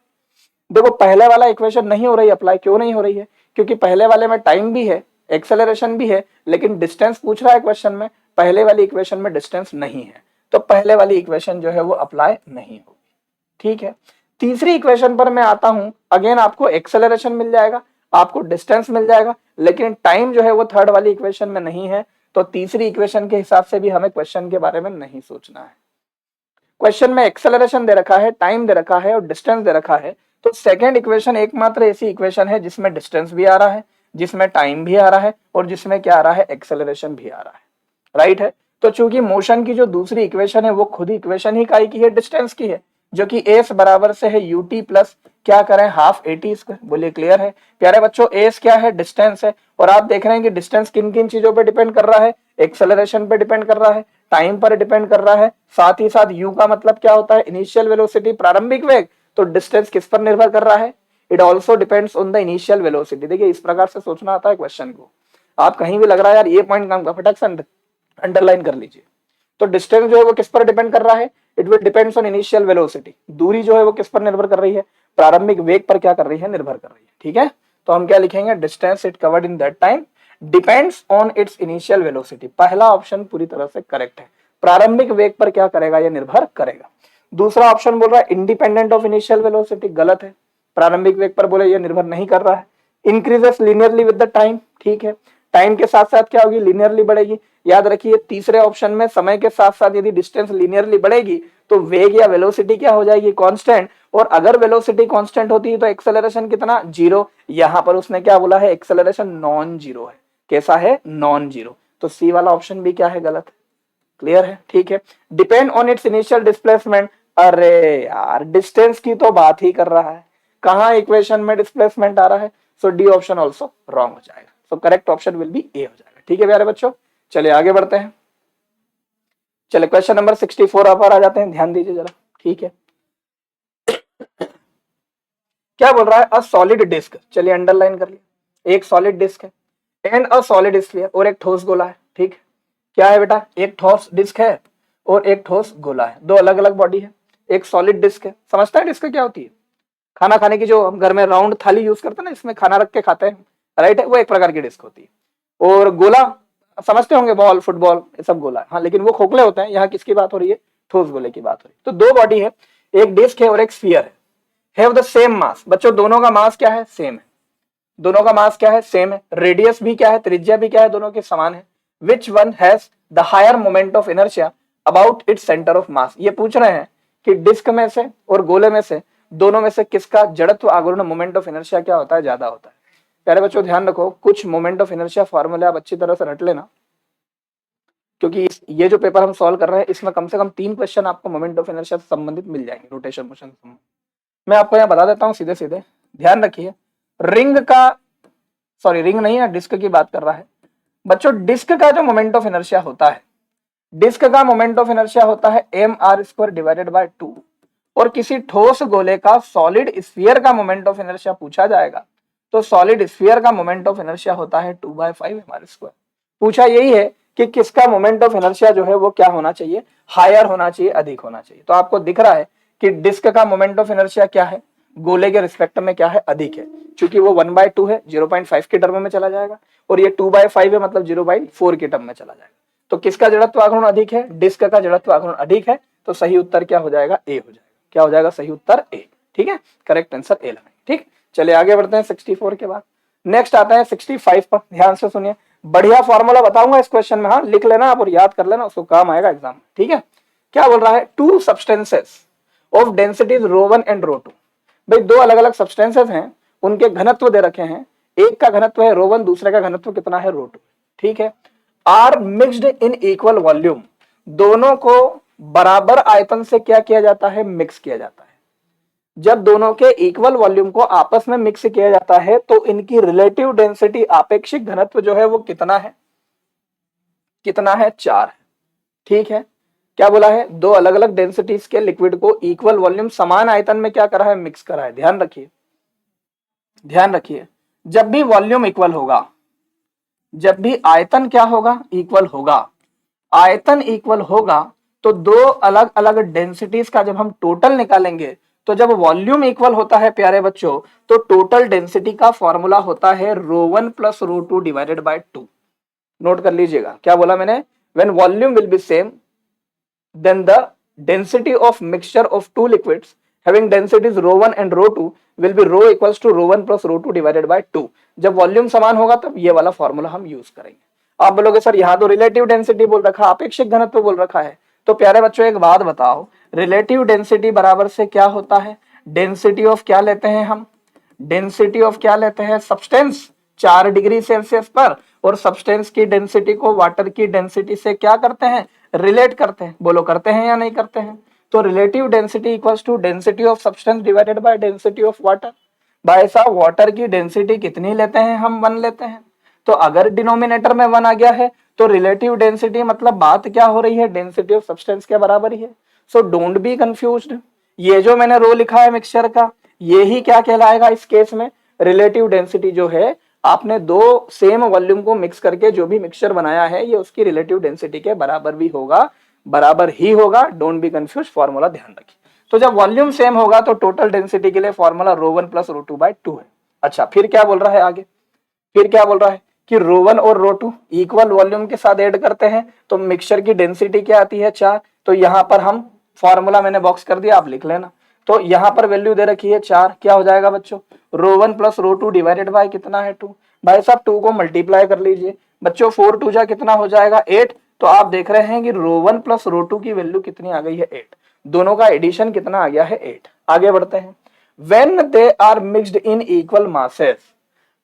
देखो पहले वाला इक्वेशन नहीं हो रही अप्लाई, क्यों नहीं हो रही है? क्योंकि पहले वाले में टाइम भी है, एक्सेलरेशन भी है, लेकिन डिस्टेंस पूछ रहा है क्वेश्चन में, पहले वाली इक्वेशन में डिस्टेंस नहीं है, तो पहले वाली इक्वेशन जो है वो अप्लाई नहीं होगी। ठीक है, तीसरी इक्वेशन पर मैं आता हूं, अगेन आपको एक्सेलरेशन मिल जाएगा, आपको डिस्टेंस मिल जाएगा, लेकिन टाइम जो है वो थर्ड वाली इक्वेशन में नहीं है, तो तीसरी इक्वेशन के हिसाब से भी हमें क्वेश्चन के बारे में नहीं सोचना है। क्वेश्चन में एक्सेलरेशन दे रखा है, टाइम दे रखा है और डिस्टेंस दे रखा है, तो सेकेंड इक्वेशन एकमात्र ऐसी इक्वेशन है जिसमें डिस्टेंस भी आ रहा है, जिसमें टाइम भी आ रहा है और जिसमें क्या आ रहा है? एक्सेलरेशन भी आ रहा है। राइट है। तो चूंकि मोशन की जो दूसरी इक्वेशन है वो खुद इक्वेशन ही काई की है? डिस्टेंस की है, जो कि एस बराबर से है यू टी प्लस क्या करें? Half a t square. बोलिए क्लियर है प्यारे बच्चों? एस क्या है? डिस्टेंस है, और आप देख रहे हैं कि डिस्टेंस किन किन चीजों पर डिपेंड कर रहा है? एक्सेलरेशन पे डिपेंड कर रहा है, टाइम पर डिपेंड कर रहा है, साथ ही साथ यू का मतलब क्या होता है? इनिशियल वेलोसिटी, प्रारंभिक वेग। तो डिस्टेंस किस पर निर्भर कर रहा है? It also depends on the initial velocity. देखिए इस प्रकार से सोचना आता है क्वेश्चन को। आप कहीं भी लग रहा है यार ये पॉइंट काम का, फटाक से अंडरलाइन कर लीजिए। तो डिस्टेंस जो है वो किस पर डिपेंड कर रहा है? It will depends on initial velocity. दूरी जो है वो किस पर निर्भर कर रही है? प्रारंभिक वेग पर क्या कर रही है? निर्भर कर रही है। ठीक है, तो हम क्या लिखेंगे? Distance it covered in that time depends on it's initial velocity. पहला ऑप्शन पूरी तरह से करेक्ट है। प्रारंभिक वेग पर क्या करेगा? ये निर्भर करेगा। दूसरा ऑप्शन बोल रहा है इंडिपेंडेंट ऑफ इनिशियल वेलोसिटी, गलत है। प्रारंभिक वेग पर बोले ये निर्भर नहीं कर रहा है। Increases linearly with the time, ठीक है, टाइम के साथ साथ क्या होगी? लिनियरली बढ़ेगी। याद रखिए तीसरे ऑप्शन में समय के साथ साथ यदि डिस्टेंस लिनियरली बढ़ेगी तो वेग या वेलोसिटी क्या हो जाएगी? कांस्टेंट। और अगर वेलोसिटी कांस्टेंट होती है तो एक्सेलरेशन कितना? जीरो। यहां पर उसने क्या बोला है? एक्सेलरेशन नॉन जीरो है। कैसा है? Non zero. तो सी वाला ऑप्शन भी क्या है? गलत है। क्लियर है? ठीक है, depend on it's initial displacement. अरे यार डिस्टेंस की तो बात ही कर रहा है, कहां इक्वेशन में डिस्प्लेसमेंट आ रहा है? So D option also wrong हो जाएगा। So correct option will be A हो जाएगा। ठीक है प्यारे बच्चों, चलिए आगे बढ़ते हैं। चलिए क्वेश्चन नंबर 64 पर आ जाते हैं, ध्यान दीजिए जरा। ठीक है, क्या बोल रहा है? अ सॉलिड डिस्क, चलिए अंडरलाइन कर लिया। एक सॉलिड डिस्क है एंड अ सॉलिड स्फीयर, और एक ठोस गोला है। ठीक, क्या है बेटा? एक ठोस डिस्क है और एक ठोस गोला है, दो अलग अलग बॉडी है। एक सॉलिड डिस्क है, समझता है डिस्क क्या होती है? खाना खाने की जो हम घर में राउंड थाली यूज करते हैं ना, इसमें खाना रख के खाते हैं, राइट है, वो एक प्रकार की डिस्क होती है। और गोला समझते होंगे, बॉल, फुटबॉल, ये सब गोला है। हाँ, लेकिन वो खोखले होते हैं। यहाँ किसकी बात हो रही है? ठोस गोले की बात हो रही है। तो दो बॉडी है, एक डिस्क है और एक स्फीयर है, हैव द सेम मास। बच्चों दोनों का मास क्या है? सेम है। दोनों का मास क्या है? सेम है। रेडियस भी क्या है? त्रिज्या भी क्या है? दोनों के समान है। Which one has the higher moment of inertia about its centre of mass. ये पूछ रहे हैं कि डिस्क में से और गोले में से, दोनों में से किसका जड़त्व आघूर्ण मोमेंट ऑफ इनर्शिया क्या होता है? ज्यादा होता है। प्यारे बच्चों ध्यान रखो, कुछ मोमेंट ऑफ इनर्शिया फॉर्मूले आप अच्छी तरह से रट लेना, क्योंकि ये जो पेपर हम सॉल्व कर रहे हैं इसमें कम से कम 3 क्वेश्चन आपको मोमेंट ऑफ इनर्शिया से संबंधित मिल जाएंगे, रोटेशन मोशन से। मैं आपको यहाँ बता देता हूँ सीधे सीधे, ध्यान रखिए। रिंग का, सॉरी रिंग नहीं है, डिस्क की बात कर रहा है बच्चों। डिस्क का जो मोमेंट ऑफ इनर्शिया होता है, डिस्क का मोमेंट ऑफ इनर्शिया होता है mr² डिवाइडेड बाय 2। और किसी ठोस गोले का, सॉलिड स्फीयर का मोमेंट ऑफ इनर्शिया पूछा जाएगा तो सॉलिड स्फीयर का मोमेंट ऑफ इनर्शिया होता है 2/5 mr²। पूछा यही है कि किसका मोमेंट ऑफ इनर्शिया जो है वो क्या होना चाहिए? हायर होना चाहिए, अधिक होना चाहिए। तो आपको दिख रहा है कि डिस्क का मोमेंट ऑफ इनर्शिया क्या है? गोले के रिस्पेक्ट में क्या है? अधिक है, क्योंकि वो 1/2 है, 0.5 के टर्म में चला जाएगा, और ये 2/5 है, मतलब 0.4 के टर्म में चला जाएगा। तो किसका जड़त्व आघूर्ण अधिक है? डिस्क का जड़त्व आघूर्ण अधिक है। तो सही उत्तर क्या हो जाएगा? ए हो जाएगा। क्या हो जाएगा? सही उत्तर ए। ठीक है, करेक्ट आंसर ए लगाएंगे। ठीक, चलिए आगे बढ़ते हैं 64 के बाद। नेक्स्ट आता है 65 पर, ध्यान से सुनिए। बढ़िया फॉर्मूला बताऊंगा इस क्वेश्चन में, हाँ लिख लेना आप और याद कर लेना, उसको काम आएगा एग्जाम में, ठीक है। क्या बोल रहा है, two substances of densities rho 1 and rho 2। भाई दो अलग अलग सब्सटेंसेस हैं, उनके घनत्व दे रखे हैं, एक का घनत्व है रो 1, दूसरे का घनत्व कितना है रो 2, ठीक है। Are mixed in equal volume, दोनों को बराबर आयतन से क्या किया जाता है, मिक्स किया जाता है। जब दोनों के इक्वल वॉल्यूम को आपस में मिक्स किया जाता है तो इनकी रिलेटिव डेंसिटी, आपेक्षिक घनत्व जो है वो कितना है, कितना है, 4 है, ठीक है। क्या बोला है, दो अलग अलग डेंसिटीज के लिक्विड को इक्वल वॉल्यूम समान आयतन में क्या करा है, मिक्स करा है। ध्यान रखिए, ध्यान रखिए, जब भी वॉल्यूम इक्वल होगा, जब भी आयतन क्या होगा, इक्वल होगा, आयतन इक्वल होगा, तो दो अलग अलग डेंसिटीज का जब हम टोटल निकालेंगे, तो जब वॉल्यूम इक्वल होता है प्यारे बच्चों, तो टोटल डेंसिटी का फॉर्मूला होता है रो 1 plus rho 2 divided bye 2। Note कर लीजिएगा, क्या बोला मैंने, when volume will be same then the density of mixture of two liquids having densities rho 1 and rho 2 will be rho equals to rho 1 plus rho 2 divided by 2। जब वॉल्यूम समान होगा तब ये वाला फॉर्मूला हम यूज करेंगे। आप बोलोगे सर यहाँ तो रिलेटिव डेंसिटी बोल रखा, आपेक्षिक घनत्व बोल रखा है, तो प्यारे बच्चों एक बात बताओ, रिलेटिव डेंसिटी बराबर से क्या होता है, डेंसिटी ऑफ क्या लेते हैं हम, डेंसिटी ऑफ क्या लेते हैं, सब्सटेंस 4 डिग्री सेल्सियस पर, और सब्सटेंस की डेंसिटी को वाटर की डेंसिटी से क्या करते हैं, रिलेट करते हैं। बोलो करते हैं या नहीं करते हैं। तो relative density equals to density of substance divided by density of water. भाई साहब वाटर की डेंसिटी कितनी लेते हैं हम, 1 लेते हैं। तो अगर डिनोमिनेटर में 1 आ गया है तो रिलेटिव डेंसिटी मतलब बात क्या हो रही है, डेंसिटी ऑफ सब्सटेंस के बराबर ही है। सो डोंट बी कंफ्यूज्ड, ये जो मैंने रो लिखा है मिक्सचर का, ये ही क्या कहलाएगा इस केस में, रिलेटिव डेंसिटी जो है, आपने दो सेम वॉल्यूम को मिक्स करके जो भी मिक्सचर बनाया है ये उसकी रिलेटिव डेंसिटी के बराबर भी होगा, बराबर ही होगा। डोंट बी कंफ्यूज, फॉर्मूला ध्यान रखिए। तो जब वॉल्यूम सेम होगा तो टोटल डेंसिटी के लिए formula row 1 plus rho 2 by 2 है। अच्छा फिर क्या बोल रहा है आगे, फिर क्या बोल रहा है कि रो 1 और रो 2 इक्वल वॉल्यूम के साथ ऐड करते हैं तो मिक्सचर की डेंसिटी क्या आती है, 4। तो यहां पर हम फॉर्मूला मैंने बॉक्स कर दिया, आप लिख लेना। तो यहां पर वैल्यू दे रखी है 4, क्या हो जाएगा बच्चों, रो 1 प्लस रो 2 डिवाइडेड बाय कितना है 2। भाई साहब 2 को मल्टीप्लाई कर लीजिए बच्चों, 4 2 जा कितना हो जाएगा 8। तो आप देख रहे हैं कि रो 1 प्लस रो 2 की वैल्यू कितनी आ गई है 8, दोनों का एडिशन कितना आ गया है 8। आगे बढ़ते हैं, when they are mixed in equal masses.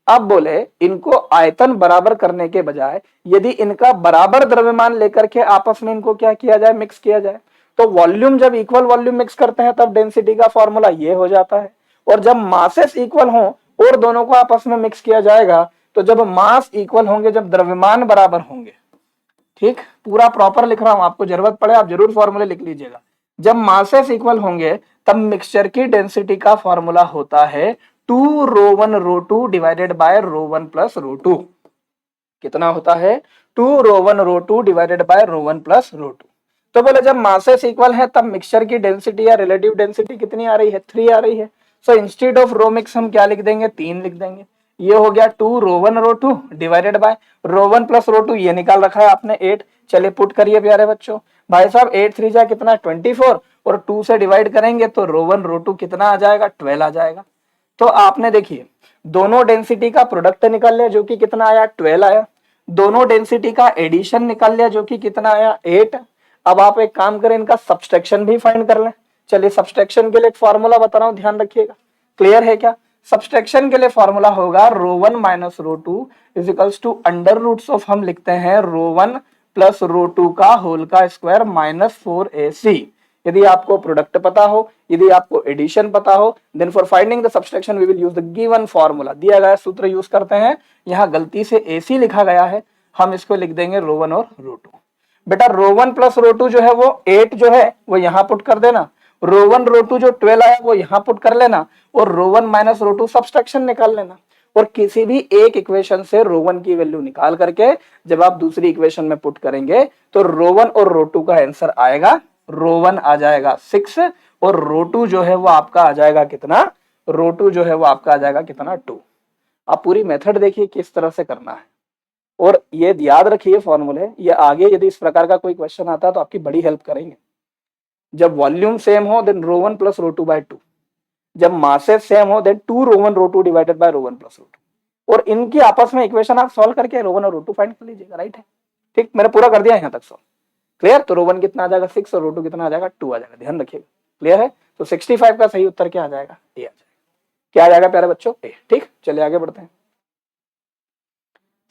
अब बोले इनको आयतन बराबर करने के बजाय यदि इनका बराबर द्रव्यमान लेकर के आपस में इनको क्या किया जाए, मिक्स किया जाए, तो वॉल्यूम जब इक्वल वॉल्यूम मिक्स करते हैं तब डेंसिटी का फॉर्मूला ये हो जाता है। और जब मासेस इक्वल हो और दोनों को आपस में मिक्स किया जाएगा, तो जब मास इक्वल होंगे, जब द्रव्यमान बराबर होंगे, ठीक, पूरा प्रॉपर लिख रहा हूं, आपको जरूरत पड़े आप जरूर फॉर्मूले लिख लीजिएगा। जब मासेस इक्वल होंगे तब मिक्सचर की डेंसिटी का फॉर्मूला होता है 2 rho 1 rho 2 divided by rho 1 plus rho 2। कितना होता है, 2 rho 1 rho 2 divided by rho 1 plus rho 2। तो बोले जब मासेस इक्वल है तब मिक्सचर की डेंसिटी या रिलेटिव डेंसिटी कितनी आ रही है, 3 आ रही है। So instead of rho mix हम क्या लिख देंगे, 3 लिख देंगे। ये हो गया 2 rho 1 rho 2 divided by rho 1 plus rho 2, ये निकाल रखा है आपने 8। चलिए पुट करिए प्यारे बच्चों, भाई साहब 8 3 जा कितना 24, और 2 से डिवाइड करेंगे तो रो 1 रो 2 कितना आ जाएगा, 12 आ जाएगा। तो आपने देखिए दोनों डेंसिटी का प्रोडक्ट निकाल लिया जो कि कितना आया, 12 आया। दोनों डेंसिटी का एडिशन निकाल लिया जो कि कितना आया, 8। अब आप एक काम करें, इनका सब्सट्रैक्शन भी फाइंड कर लें। चलिए सब्सट्रैक्शन के लिए एक फॉर्मूला बता रहा हूं, ध्यान रखिएगा, क्लियर है क्या। सब्सट्रैक्शन के लिए फॉर्मूला होगा rho 1 minus rho 2 is equals to under roots of, हम लिखते हैं रो 1 प्लस रो 2 का होल का स्क्वायर माइनस 4ac। यदि आपको प्रोडक्ट पता हो, यदि आपको एडिशन पता हो, then for finding the subtraction we will use the given formula, दिया गया सूत्र यूज करते हैं। यहाँ गलती से ac लिखा गया है, हम इसको लिख देंगे रो 1 और रो 2। बेटा रो 1 प्लस रो 2 जो है वो 8 जो है वो यहाँ पुट कर देना, रो 1 रो 2 जो 12 आया वो यहाँ पुट कर लेना, और रो 1 माइनस रो 2 सब्सट्रैक्शन निकाल लेना। और किसी भी एक इक्वेशन से रो 1 की वैल्यू निकाल करके जब आप दूसरी इक्वेशन में पुट करेंगे तो रो 1 और रो 2 का आंसर आएगा, रो 1 आ जाएगा 6 और रो 2 जो है वो आपका आ जाएगा कितना, रो 2 जो है वो आपका आ जाएगा कितना, 2। आप पूरी मेथड देखिए किस तरह से करना है, और ये याद रखिए फॉर्मूले, ये आगे यदि इस प्रकार का कोई क्वेश्चन आता है तो आपकी बड़ी हेल्प करेंगे। जब वॉल्यूम सेम हो then rho 1 plus rho 2 by 2, जब मासेस सेम हो then 2 rho 1 rho 2 divided by rho 1 plus rho 2। और इनकी आपस में इक्वेशन आप सॉल्व करके रो 1 और रो 2 फाइंड कर लीजिएगा, राइट है। ठीक, मैंने पूरा कर दिया यहाँ तक सॉल्व, क्लियर। तो रो 1 कितना आ जाएगा 6 और रो 2 कितना आ जाएगा 2 आ जाएगा, ध्यान रखिएगा, क्लियर है। तो 65 का सही उत्तर क्या आ जाएगा, ए आ जाएगा। क्या आ जाएगा प्यारे बच्चों, ए। ठीक, चलिए आगे बढ़ते हैं,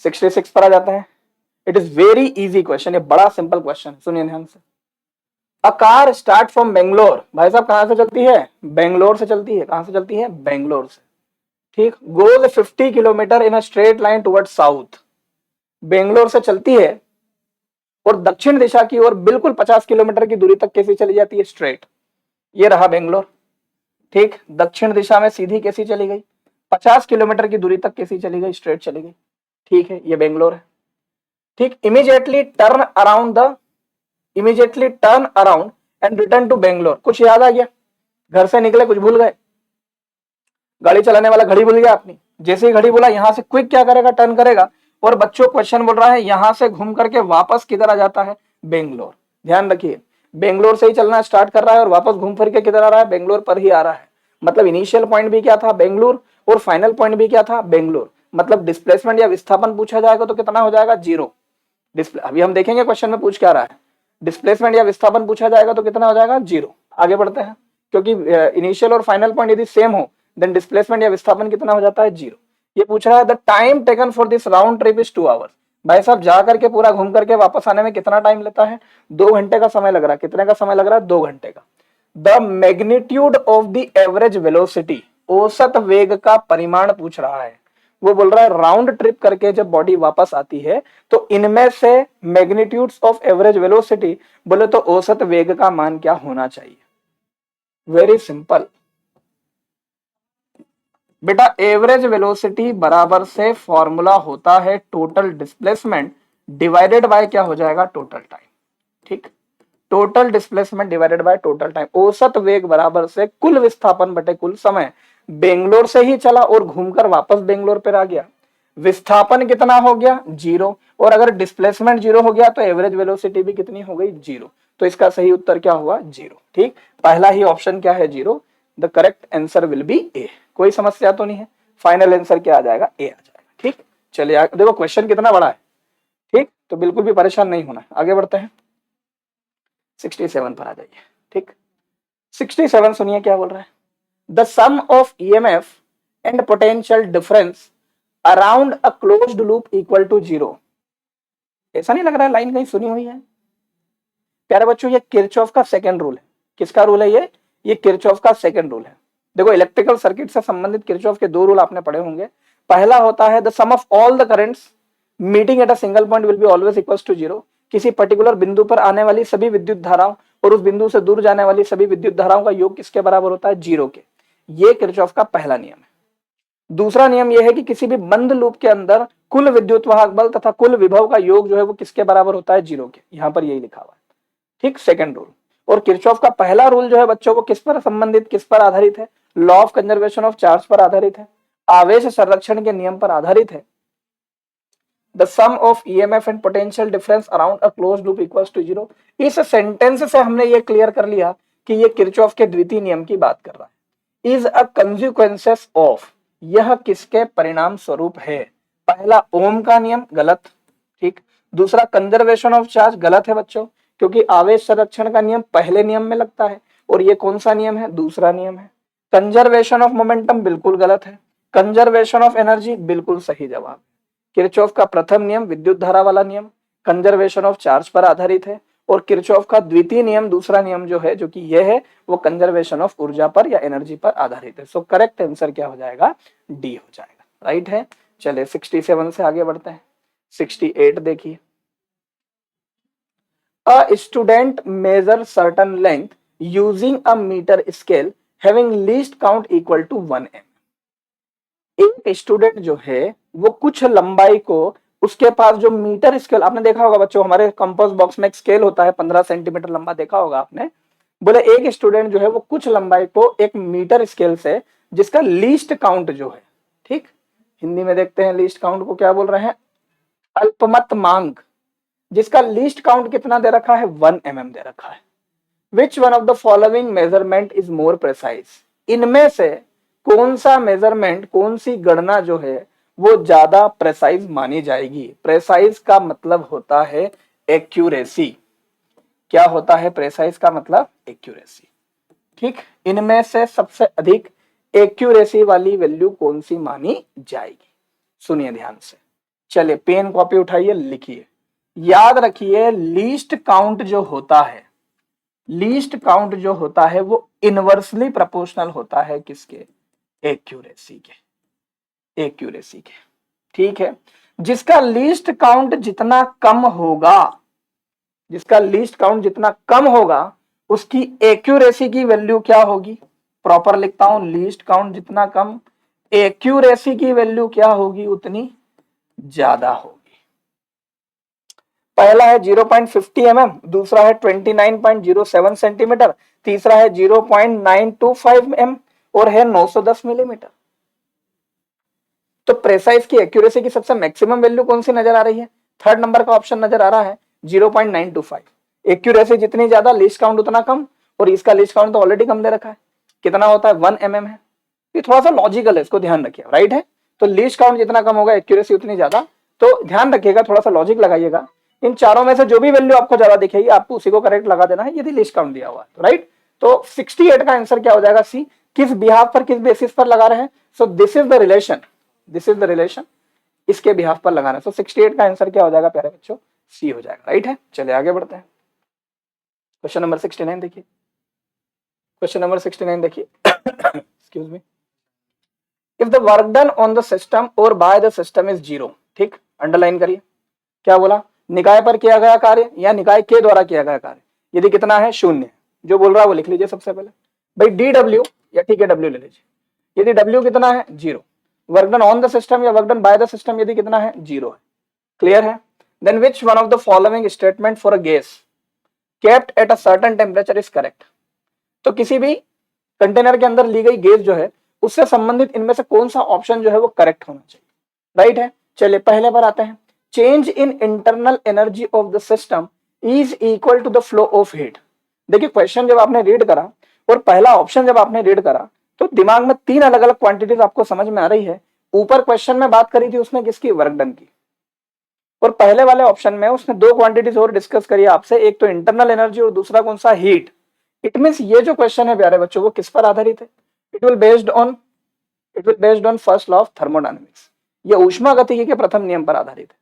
66 पर आ जाते हैं। It is very easy question, ये बड़ा सिंपल क्वेश्चन, सुनिए ध्यान से। A car start from Bangalore, भाई साहब कहां से चलती है, बेंगलोर से चलती है। कहां से चलती है, बेंगलोर से। ठीक, goes 50 kilometre in a straight line toward south, Bangalore से चलती है और दक्षिण दिशा की ओर बिल्कुल 50 किलोमीटर की दूरी तक कैसी चली जाती है, स्ट्रेट। ये रहा बेंगलोर। ठीक, दक्षिण दिशा में सीधी कैसी चली गई, 50 किलोमीटर की दूरी तक कैसी चली गई, स्ट्रेट चली गई। ठीक है, ये बेंगलोर है। ठीक, immediately turn around and return to Bangalore. कुछ याद आ गया, घर से निकले कुछ भूल गए, गाड़ी चलाने वाला घड़ी भूल गया अपनी, जैसे ही घड़ी बोला यहां से क्विक क्या करेगा, टर्न करेगा। और बच्चों क्वेश्चन बोल रहा है यहां से घूम करके वापस किधर आ जाता है, बेंगलोर। ध्यान रखिए, बेंगलोर से ही चलना स्टार्ट कर रहा है और वापस घूम फिर के किधर आ रहा है, बेंगलोर पर ही आ रहा है। मतलब इनिशियल पॉइंट भी क्या था, बेंगलोर, और फाइनल पॉइंट भी क्या था, बेंगलोर। मतलब डिस्प्लेसमेंट या विस्थापन पूछा जाएगा तो कितना हो जाएगा, 0। अभी हम देखेंगे क्वेश्चन में पूछ क्या रहा है, डिस्प्लेसमेंट या विस्थापन पूछा जाएगा तो कितना हो जाएगा, 0। आगे बढ़ते हैं, क्योंकि इनिशियल और फाइनल पॉइंट यदि सेम हो देन डिस्प्लेसमेंट या विस्थापन कितना हो जाता है, 0। ये पूछ रहा है the time taken for this round trip is 2 hours. भाई साहब जा करके पूरा घूम करके वापस आने में कितना टाइम लेता है, 2 घंटे का समय लग रहा है। कितने का समय लग रहा है, 2 घंटे का। The magnitude of the average velocity, औसत वेग का परिमाण पूछ रहा है। वो बोल रहा है राउंड ट्रिप करके जब बॉडी वापस आती है तो इनमें से मैग्नीट्यूड्स ऑफ एवरेज वेलोसिटी बोले तो औसत वेग का मान क्या होना चाहिए। वेरी सिंपल बेटा, एवरेज वेलोसिटी बराबर से फॉर्मूला होता है टोटल डिस्प्लेसमेंट डिवाइडेड बाय क्या हो जाएगा, टोटल टाइम। ठीक, total displacement divided by total time. औसत वेग बराबर से कुल विस्थापन बटे कुल समय। बेंगलोर से ही चला और घूमकर वापस बेंगलोर पर आ गया, विस्थापन कितना हो गया, 0। और अगर डिस्प्लेसमेंट 0 हो गया तो एवरेज वेलोसिटी भी कितनी हो गई, 0। तो इसका सही उत्तर क्या हुआ, 0। ठीक, पहला ही ऑप्शन क्या है, 0। The correct answer will be A. कोई समस्या तो नहीं है, फाइनल आंसर क्या आ जाएगा, ए आ जाएगा। ठीक, चलिए देखो क्वेश्चन कितना बड़ा है। ठीक, तो बिल्कुल भी परेशान नहीं होना है, आगे बढ़ते हैं, 67 पर आ जाइए। ठीक, 67 सुनिए क्या बोल रहा है, the sum of EMF and potential difference around a closed loop equal to 0। ऐसा नहीं लग रहा है लाइन कहीं सुनी हुई है प्यारे बच्चों, ये किरचॉफ का सेकंड रूल है। किसका रूल है ये किरचॉफ का सेकंड रूल है। देखो इलेक्ट्रिकल सर्किट से संबंधित किरचॉफ के 2 रूल आपने पढ़े होंगे। पहला होता है the sum of all the currents meeting at a single point will be always equals to 0। किसी पर्टिकुलर बिंदु पर आने वाली सभी विद्युत धाराओं और उस बिंदु से दूर जाने वाली सभी विद्युत धाराओं का योग किसके बराबर होता है, 0 के। ये किरचॉफ का पहला नियम है। दूसरा नियम यह है कि किसी भी बंद लूप के अंदर कुल विद्युत वाहक बल तथा कुल विभव का योग जो है वो किसके बराबर होता है, 0 के। यहां पर यही लिखा हुआ है। ठीक, सेकंड रूल। और किरचॉफ का पहला रूल जो है बच्चों को किस पर संबंधित, किस पर आधारित है, law of conservation of charge पर आधारित है, आवेश संरक्षण के नियम पर आधारित है। The sum of EMF and potential difference around a closed loop equals to 0। इस सेंटेंस से हमने ये क्लियर कर लिया कि ये किरचॉफ के द्वितीय नियम की बात कर रहा है। इज अ कंसिक्वेंसेस ऑफ, यह किसके परिणाम स्वरूप है। पहला ओम का नियम, गलत। ठीक, दूसरा कंजर्वेशन ऑफ चार्ज, गलत है बच्चों, क्योंकि आवेश संरक्षण का नियम पहले नियम में लगता है और ये कौन सा नियम है, दूसरा नियम है। कंजर्वेशन ऑफ मोमेंटम बिल्कुल गलत है। कंजर्वेशन ऑफ एनर्जी बिल्कुल सही जवाब। किरचॉफ का प्रथम नियम विद्युत धारा वाला नियम कंजर्वेशन ऑफ चार्ज पर आधारित है और किरचॉफ का द्वितीय नियम, दूसरा नियम जो है, जो कि यह है, वो कंजर्वेशन ऑफ ऊर्जा पर या एनर्जी पर आधारित है। सो करेक्ट आंसर क्या हो जाएगा, डी हो जाएगा, राइट है। चलिए 67 से आगे बढ़ते हैं, 68 देखिए। A student measure certain length using a meter scale having least count equal to 1 mm। एक स्टूडेंट जो है वो कुछ लंबाई को, उसके पास जो मीटर स्केल, आपने देखा होगा बच्चों हमारे कंपास बॉक्स में एक स्केल होता है 15 सेंटीमीटर लंबा, देखा होगा आपने। बोले एक स्टूडेंट जो है वो कुछ लंबाई को एक मीटर स्केल से, जिसका लीस्ट काउंट जो है, ठीक, हिंदी में देखते हैं लीस्ट काउंट को क्या बोल रहे हैं, अल्पमत मांग, जिसका लीस्ट काउंट कितना दे रखा है, 1 mm दे रखा है। Which one of the following measurement is more precise, इनमें से कौन सा मेजरमेंट, कौन सी गणना जो है वो ज्यादा प्रेसाइज मानी जाएगी। प्रेसाइज का मतलब होता है एक्यूरेसी। क्या होता है प्रेसाइज का मतलब? एक्यूरेसी। ठीक, इनमें से सबसे अधिक एक्यूरेसी वाली वैल्यू कौन सी मानी जाएगी? सुनिए ध्यान से। चलिए पेन कॉपी उठाइए, लिखिए। याद रखिए लीस्ट काउंट जो होता है, लीस्ट काउंट जो होता है वो इनवर्सली प्रोपोर्शनल होता है किसके? एक्यूरेसी के। एक्यूरेसी के, ठीक है। जिसका लीस्ट काउंट जितना कम होगा, जिसका लीस्ट काउंट जितना कम होगा उसकी एक्यूरेसी की वैल्यू क्या होगी? प्रॉपर लिखता हूं, लीस्ट काउंट जितना कम, एक्यूरेसी की वैल्यू क्या होगी? उतनी ज्यादा होगी। पहला है 0.50 mm, दूसरा है 29.07 सेंटीमीटर, तीसरा है 0.925 mm और है 910 मिलीमीटर। तो प्रेसाइज की एक्यूरेसी की सबसे मैक्सिमम वैल्यू कौन सी नजर आ रही है? थर्ड नंबर का ऑप्शन नजर आ रहा है 0.925। एक्यूरेसी जितनी ज्यादा लीस्ट काउंट उतना कम, और इसका लीस्ट काउंट तो ऑलरेडी कम दे रखा है। कितना होता है? 1 mm है। ये थोड़ा सा लॉजिकल है, इसको ध्यान रखिए, राइट है। तो लीस्ट काउंट जितना कम होगा एक्यूरेसी उतनी ज्यादा। तो ध्यान रखिएगा, थोड़ा सा लॉजिक लगाइएगा। इन चारों में से जो भी वैल्यू आपको ज्यादा दिखेगी आपको उसी को करेक्ट लगा देना है, यदि लिस्ट काउंट दिया हुआ है तो, राइट। तो 68 का आंसर क्या हो जाएगा? सी। किस बिहाफ पर, किस बेसिस पर लगा रहे हैं? So this is the relation, this is the relation, इसके बिहाफ पर लगाना है। सो 68 का आंसर क्या हो जाएगा प्यारे बच्चों? सी हो जाएगा, राइट है। चलिए आगे बढ़ते हैं। क्वेश्चन नंबर 69 देखिए। क्वेश्चन नंबर 69 देखिए। Excuse me. If the work done on the system और by the system is zero, ठीक, अंडरलाइन करिए। क्या बोला? निकाय पर किया गया कार्य या निकाय के द्वारा किया गया कार्य यदि कितना है? शून्य। जो बोल रहा है वो लिख लीजिए सबसे पहले भाई, डी डब्ल्यू या ठीक है डब्ल्यू ले लीजिए। यदि डब्ल्यू कितना है? Zero. Work done on the system या work done by the system यदि कितना है? जीरो है। क्लियर है? Then which one of the following statement for a gas kept at a certain temperature is correct? तो किसी भी कंटेनर के अंदर ली गई गैस जो है उससे संबंधित इनमें से कौन सा ऑप्शन जो है वो करेक्ट होना चाहिए? राइट है। चलिए पहले पर आते हैं। Change in internal energy of the system is equal to the flow of heat. देखिए क्वेश्चन जब आपने रीड करा और पहला ऑप्शन जब आपने रीड करा तो दिमाग में तीन अलग अलग क्वांटिटीज आपको समझ में आ रही है। ऊपर क्वेश्चन में बात करी थी उसने किसकी? वर्क डन की। और पहले वाले ऑप्शन में उसने दो क्वांटिटीज और डिस्कस करी आपसे, एक तो इंटरनल एनर्जी और दूसरा कौन सा? हीट। इट मींस ये जो क्वेश्चन है प्यारे बच्चों वो किस पर आधारित है? It will based on first law of thermodynamics. ये ऊष्मागतिकी के प्रथम नियम पर आधारित है।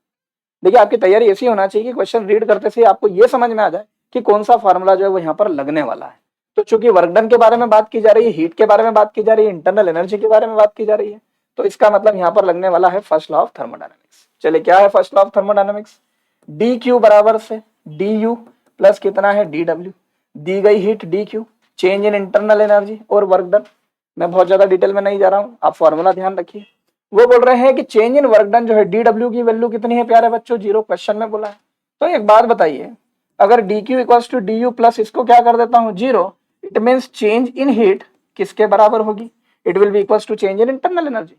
देखिए आपकी तैयारी ऐसी होना चाहिए कि क्वेश्चन रीड करते से आपको ये समझ में आ जाए कि कौन सा फार्मूला जो है वो यहाँ पर लगने वाला है। तो चूंकि वर्क डन के बारे में बात की जा रही है, हीट के बारे में बात की जा रही है, इंटरनल एनर्जी के बारे में बात की जा रही है, तो इसका मतलब यहाँ पर लगने वाला है फर्स्ट लॉ ऑफ थर्मोडायनेमिक्स। चलिए क्या है first law of thermodynamics? D Q बराबर से डी यू प्लस कितना है? D W. दी गई heat D Q, change in internal energy और वर्क डन। मैं बहुत ज्यादा डिटेल में नहीं जा रहा हूं, आप फॉर्मूला ध्यान रखिए। वो बोल रहे हैं कि चेंज इन वर्क डन जो है डी डब्ल्यू की वैल्यू कितनी है प्यारे बच्चों? जीरो, क्वेश्चन में बोला है। तो एक बात बताइए, अगर D Q equals to D U plus इसको क्या कर देता हूं? Zero, it means change in heat किसके बराबर होगी? It will be equals to change in internal energy.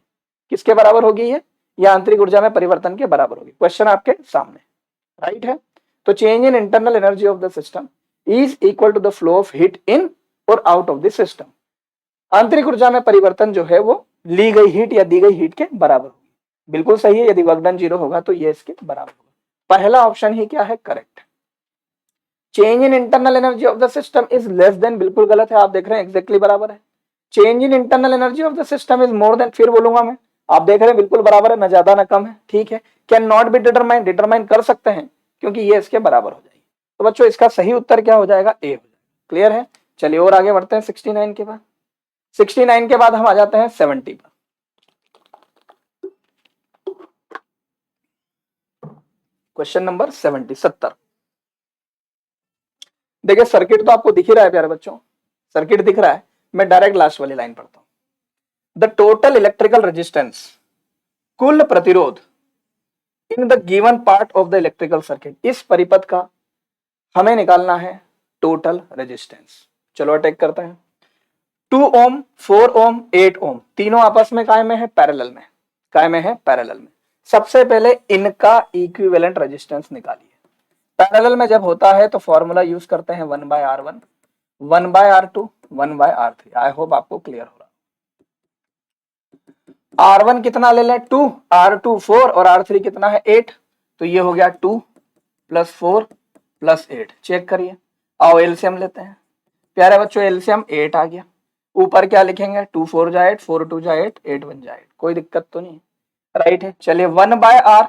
किसके बराबर होगी ये? या आंतरिक ऊर्जा में परिवर्तन के बराबर होगी। क्वेश्चन आपके सामने, राइट है। तो change in internal energy of the system is equal to the flow of heat in और आउट ऑफ द सिस्टम। आंतरिक ऊर्जा में परिवर्तन जो है वो ली गई हीट या दी गई हीट के बराबर होगी। बिल्कुल सही है, यदि वर्क डन जीरो होगा तो ये इसके बराबर होगा। पहला ऑप्शन ही क्या है? Correct. Change in internal energy of the system is less than, बिल्कुल गलत है। आप देख रहे हैं एग्जैक्टली बराबर है। Change in internal energy of the system is more than, फिर बोलूंगा मैं, आप देख रहे हैं बिल्कुल बराबर है, ना ज्यादा ना कम है, ठीक है। Can not be determine, determine कर सकते हैं क्योंकि ये इसके बराबर हो जाएगी। तो बच्चों इसका सही उत्तर क्या हो जाएगा? ए हो जाएगा। क्लियर है? चलिए और आगे बढ़ते हैं 69 के बाद। 69 के बाद हम आ जाते हैं 70 पर। Question number 70। देखिए सर्किट तो आपको दिख ही रहा है प्यारे बच्चों, सर्किट दिख रहा है। मैं डायरेक्ट लास्ट वाली लाइन पढ़ता हूं। द टोटल इलेक्ट्रिकल रेजिस्टेंस, कुल प्रतिरोध in the given part of the electrical circuit, इस परिपथ का हमें निकालना है टोटल रेजिस्टेंस। चलो अटैक करते हैं। 2 ओम, 4 ओम, 8 ओम, तीनों आपस में काय में है? पैरेलल में। काय में है? पैरेलल में। सबसे पहले इनका इक्विवेलेंट रेजिस्टेंस निकालिए। पैरेलल में जब होता है तो फॉर्मूला यूज करते हैं 1/R1, 1/R2, 1/R3। I hope आपको क्लियर हो रहा। R1 कितना ले लें 2, R2 4 और R3 कितना है 8, तो ये हो गया 2 + 4 + 8। चेक करिए, आओ एलसीएम लेते हैं। प्यारे बच्चों एलसीएम 8 आ गया, ऊपर क्या लिखेंगे 2 4 जा 8, 4 2 जा 8, 8 1 जा 8, कोई दिक्कत तो नहीं, राइट है। चलिए 1/r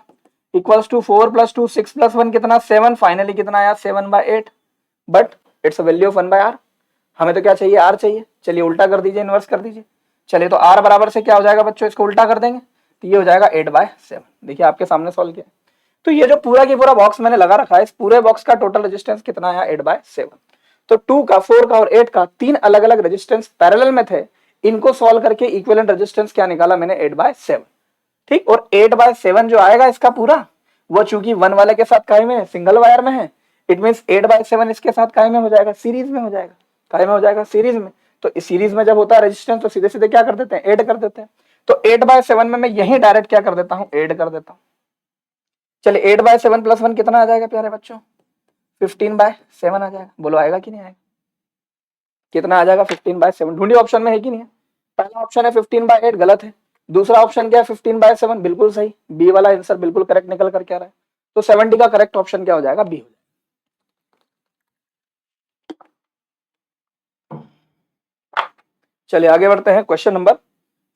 इक्वल्स टू 4 + 2 6 + 1 कितना 7, फाइनली कितना आया 7/8, but it's a value of 1/r। हमें तो क्या चाहिए r चाहिए, चलिए उल्टा कर दीजिए, इनवर्स कर दीजिए। चलिए तो r बराबर से क्या हो जाएगा बच्चों, इसको उल्टा कर देंगे तो ये हो जाएगा 8/7। देखिए आपके सामने सॉल्व किया। तो ये जो पूरा की पूरा बॉक्स मैंने लगा रखा है, इस पूरे बॉक्स का टोटल रेजिस्टेंस कितना आया 8/7। तो 2 का 4 का और 8 का 3 अलग अलग रेजिस्टेंस पैरेलल में थे, इनको सॉल्व करके इक्विवेलेंट रेजिस्टेंस क्या निकाला मैंने 8/7। ठीक, और 8/7 जो आएगा इसका पूरा, वो चूंकि 1 वाले के साथ काय में सिंगल वायर में है, इट मींस 8/7 इसके साथ काय में हो जाएगा सीरीज में हो जाएगा, काय में हो जाएगा सीरीज में। तो इस सीरीज में जब होता है रेजिस्टेंस तो सीधे सीधे क्या कर देते हैं, ऐड कर देते हैं। तो 8/7 में मैं यही डायरेक्ट क्या कर देता हूं, ऐड कर देता हूं। चलिए 8/7 + 1 कितना आ जाएगा प्यारे बच्चों, 15/7 आ जाएगा। बोलो आएगा कि नहीं आएगा, कितना आ जाएगा 15/7। ढूंढिए ऑप्शन में है कि नहीं है। पहला ऑप्शन है 15/8, गलत है। दूसरा ऑप्शन क्या है 15/7, बिल्कुल सही। बी वाला आंसर बिल्कुल करेक्ट निकल कर क्या रहा है। तो 70 का करेक्ट ऑप्शन क्या हो जाएगा, बी हो जाएगा। चलिए आगे बढ़ते हैं, क्वेश्चन नंबर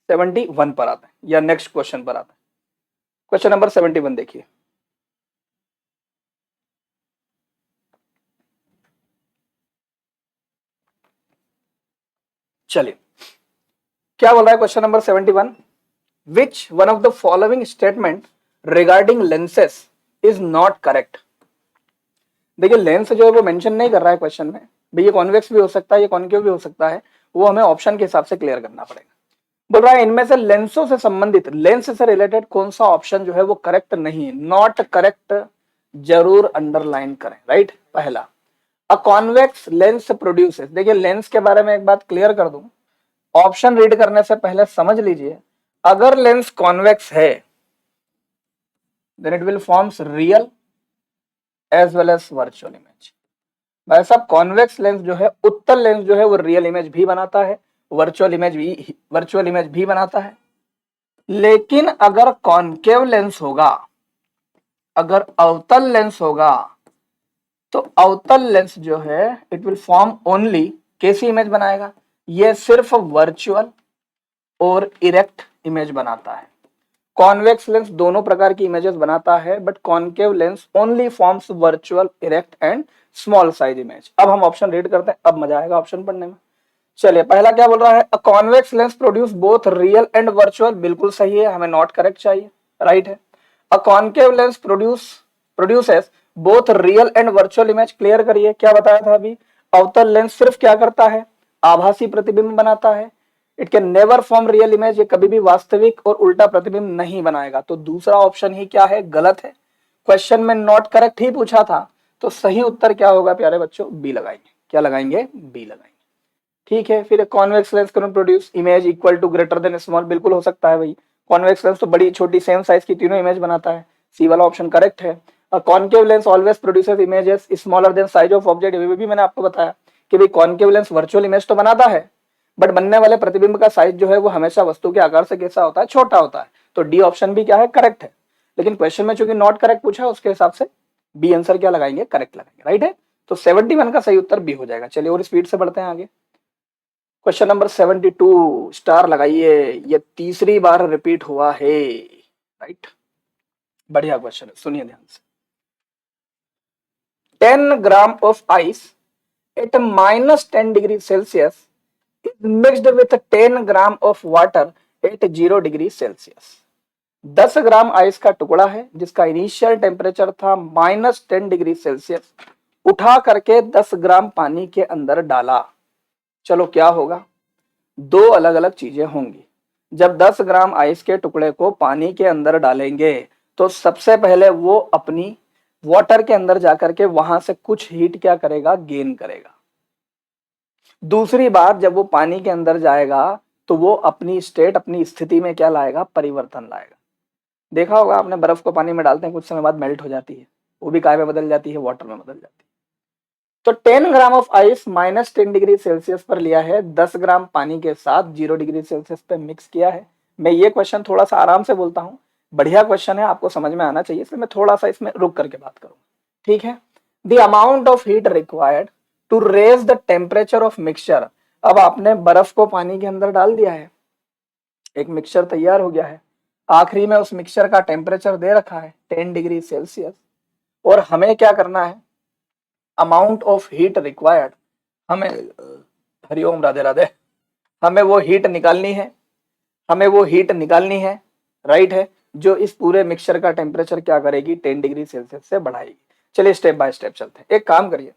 71 पर आते हैं, या नेक्स्ट क्वेश्चन पर आते हैं। क्वेश्चन नंबर 71 देखिए, चलिए क्या बोल रहा है question number 71, which one of the following statement regarding lenses is not correct. देखिए लेंस जो है वो मेंशन नहीं कर रहा है क्वेश्चन में, भाई ये कॉन्वेक्स भी हो सकता है, ये कॉन्केव भी हो सकता है, वो हमें ऑप्शन के हिसाब से क्लियर करना पड़ेगा। बोल रहा है इनमें से लेंसों से संबंधित, लेंस से रिलेटेड कौन सा ऑप्शन जो है वो करेक्ट नहीं है, नॉट करेक्ट, जरूर अंडरलाइन करें, राइट। पहला, अ कॉन्वेक्स लेंस प्रोड्यूसेस। देखिए लेंस के बारे में एक बात क्लियर कर दूं, ऑप्शन रीड करने से पहले समझ लीजिए, अगर लेंस कॉन्वेक्स है then it will forms real as well as virtual image. भाई साहब कॉन्वेक्स लेंस जो है, उत्तल लेंस जो है वो रियल इमेज भी बनाता है, वर्चुअल इमेज भी बनाता है। लेकिन अगर कॉन्केव लेंस होगा, अगर अवतल लेंस होगा, तो अवतल लेंस जो है इट विल फॉर्म ओनली, कैसी इमेज बनाएगा, ये सिर्फ वर्चुअल और इरेक्ट इमेज बनाता है। कॉन्वेक्स लेंस दोनों प्रकार की इमेजेस बनाता है, but concave lens only forms virtual, erect and small size image. अब हम ऑप्शन रीड करते हैं, अब मजा आएगा ऑप्शन पढ़ने में। चलिए पहला क्या बोल रहा है, a convex lens produce both real and virtual, बिल्कुल सही है, हमें नॉट करेक्ट चाहिए, राइट है। A concave lens produces both real and virtual image, clear करिए, क्या बताया था अभी, अवतल लेंस सिर्फ क्या करता है, आभासी प्रतिबिंब बनाता है। It can never form real image, ये कभी भी वास्तविक और उल्टा प्रतिबिंब नहीं बनाएगा। तो दूसरा ऑप्शन ही क्या है, गलत है। क्वेश्चन में नॉट करेक्ट ही पूछा था, तो सही उत्तर क्या होगा प्यारे बच्चों, बी लगाएंगे। क्या लगाएंगे, बी लगाएंगे। ठीक है, फिर convex lens can produce image equal to greater than small, बिल्कुल हो सकता है भाई। कॉन्वेक्स लेंस तो बड़ी छोटी सेम साइज की तीनों इमेज बनाता है, सी वाला ऑप्शन करेक्ट है। Concave lens always produces images smaller than size of object, ये भी मैंने आपको बताया कि भाई कॉन्केव लेंस वर्चुअल इमेज तो बनाता है, बट बनने वाले प्रतिबिंब का साइज जो है वो हमेशा वस्तु के आकार से कैसा होता है, छोटा होता है। तो डी ऑप्शन भी क्या है, करेक्ट है। लेकिन क्वेश्चन में चूंकि नॉट करेक्ट पूछा है, उसके हिसाब से बी आंसर क्या लगाएंगे, करेक्ट लगाएंगे, राइट है। तो 71 का सही उत्तर बी हो जाएगा। चलिए और स्पीड से बढ़ते हैं आगे। क्वेश्चन नंबर 72, स्टार लगाइए, ये तीसरी बार रिपीट हुआ है, राइट। बढ़िया क्वेश्चन है, सुनिए ध्यान से। 10 gram of ice eight -10 degree Celsius is mixed with 10 gram of water at 0 degree Celsius. 10 gram ice का टुकड़ा है जिसका इनिशियल टेम्परेचर था -10 डिग्री सेल्सियस, उठा करके 10 ग्राम पानी के अंदर डाला। चलो क्या होगा, दो अलग अलग चीजें होंगी। जब 10 ग्राम आइस के टुकड़े को पानी के अंदर डालेंगे तो सबसे पहले वो अपनी वाटर के अंदर जाकर के वहां से कुछ हीट क्या करेगा, गेन करेगा। दूसरी बार जब वो पानी के अंदर जाएगा तो वो अपनी स्टेट, अपनी स्थिति में क्या लाएगा, परिवर्तन लाएगा। देखा होगा आपने, बर्फ को पानी में डालते हैं, कुछ समय बाद मेल्ट हो जाती है, वो भी काय में बदल जाती है, वाटर में बदल जाती है। तो 10 gram of ice -10 degree Celsius पर लिया है, 10 ग्राम पानी के साथ 0 डिग्री सेल्सियस पे मिक्स किया है, मैं ये क्वेश्चन थोड़ा सा आराम से बोलता हूँ, बढ़िया क्वेश्चन है, आपको समझ में आना चाहिए, इसलिए मैं थोड़ा सा इसमें रुक करके बात करूंगा। ठीक है, the amount of heat required to raise the temperature of mixture. अब आपने बर्फ को पानी के अंदर डाल दिया है, एक मिक्सचर तैयार हो गया है, आखिरी में उस मिक्सचर का टेम्परेचर दे रखा है 10 डिग्री सेल्सियस, और हमें क्या करना है, अमाउंट ऑफ हीट रिक्वायर्ड, हमें हरिओम राधे राधे, हमें वो हीट निकालनी है, हमें वो हीट निकालनी है, राइट है, जो इस पूरे मिक्सचर का टेम्परेचर क्या करेगी, 10 डिग्री सेल्सियस से बढ़ाएगी। चलिए स्टेप बाय स्टेप चलते हैं। एक काम करिए,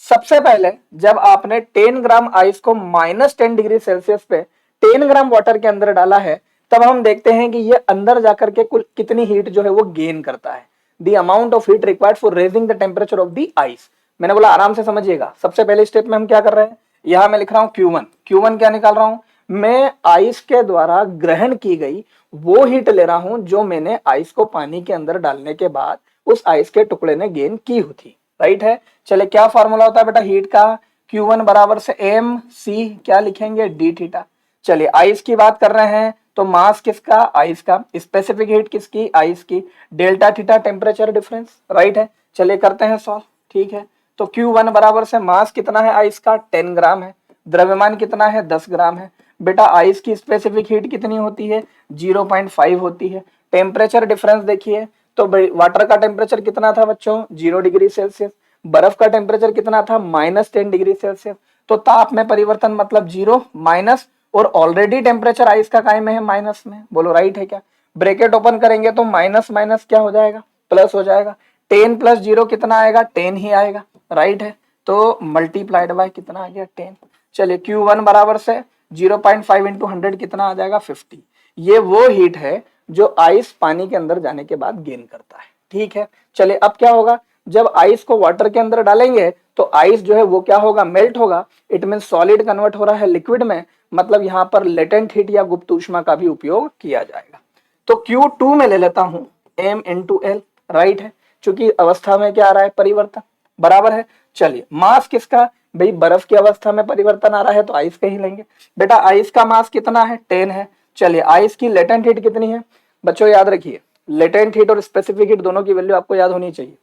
सबसे पहले जब आपने 10 ग्राम आइस को -10 डिग्री सेल्सियस पे 10 ग्राम वाटर के अंदर डाला है, तब हम देखते हैं कि ये अंदर जाकर के कुल कितनी हीट जो है वो गेन करता है। The amount of heat required for raising the temperature of the ice. मैंने बोला आराम से समझिएगा। सबसे पहले स्टेप में हम क्या कर रहे हैं, यहां मैं लिख रहा हूं Q1। Q1 क्या निकाल रहा हूं, मैं आइस के द्वारा ग्रहण की गई वो हीट ले रहा हूं जो मैंने आइस को पानी के अंदर डालने के बाद उस आइस के टुकड़े ने गेन की हुई थी, राइट है। चले क्या फॉर्मूला होता है बेटा हीट का, Q1 बराबर से MC क्या लिखेंगे, डी थीटा। चलिए आइस की बात कर रहे हैं तो मास किसका, आइस का, स्पेसिफिक हीट किसकी, आइस की, delta theta temperature difference, right है। चलिए करते हैं सॉल्व, ठीक है। तो Q1 बराबर से मास कितना है आइस का, 10 ग्राम है, द्रव्यमान कितना है, 10 ग्राम है। बेटा आइस की स्पेसिफिक हीट कितनी होती है, 0.5 होती है। टेम्परेचर डिफरेंस देखिए, तो वाटर का टेम्परेचर कितना था बच्चों, 0 डिग्री सेल्सियस, बर्फ का टेम्परेचर कितना था, -10 डिग्री सेल्सियस। तो ताप में परिवर्तन मतलब 0 माइनस, और ऑलरेडी टेम्परेचर आइस का काय में है, माइनस में, बोलो राइट है क्या। ब्रैकेट ओपन करेंगे तो माइनस माइनस क्या हो जाएगा, प्लस हो जाएगा। 10 + 0 कितना आएगा, 10 ही आएगा, राइट है। तो मल्टीप्लाइड बाय कितना आ गया, 10। चलिए Q1 बराबर से 0.5 × 100 कितना आ जाएगा, 50। ये वो हीट है जो आइस पानी के अंदर जाने के बाद गेन करता है, ठीक है। चलिए अब क्या होगा, जब आइस को वाटर के अंदर डालेंगे तो आइस जो है वो क्या होगा, मेल्ट होगा। इट मीन सॉलिड कन्वर्ट हो रहा है लिक्विड में, मतलब यहाँ पर लेटेंट हीट या गुप्त ऊष्मा का भी उपयोग किया जाएगा। तो Q2 में ले लेता हूं M × L, राइट है, क्योंकि अवस्था में क्या आ रहा है, परिवर्तन, बराबर है। चलिए मास किसका, भाई बर्फ की अवस्था में परिवर्तन आ रहा है तो आइस का ही लेंगे। बेटा आइस का मास कितना है, 10 है। चलिए आइस की लेटेंट हीट कितनी है, बच्चों याद रखिए, लेटेंट हीट और स्पेसिफिक हीट दोनों की वैल्यू आपको याद होनी चाहिए,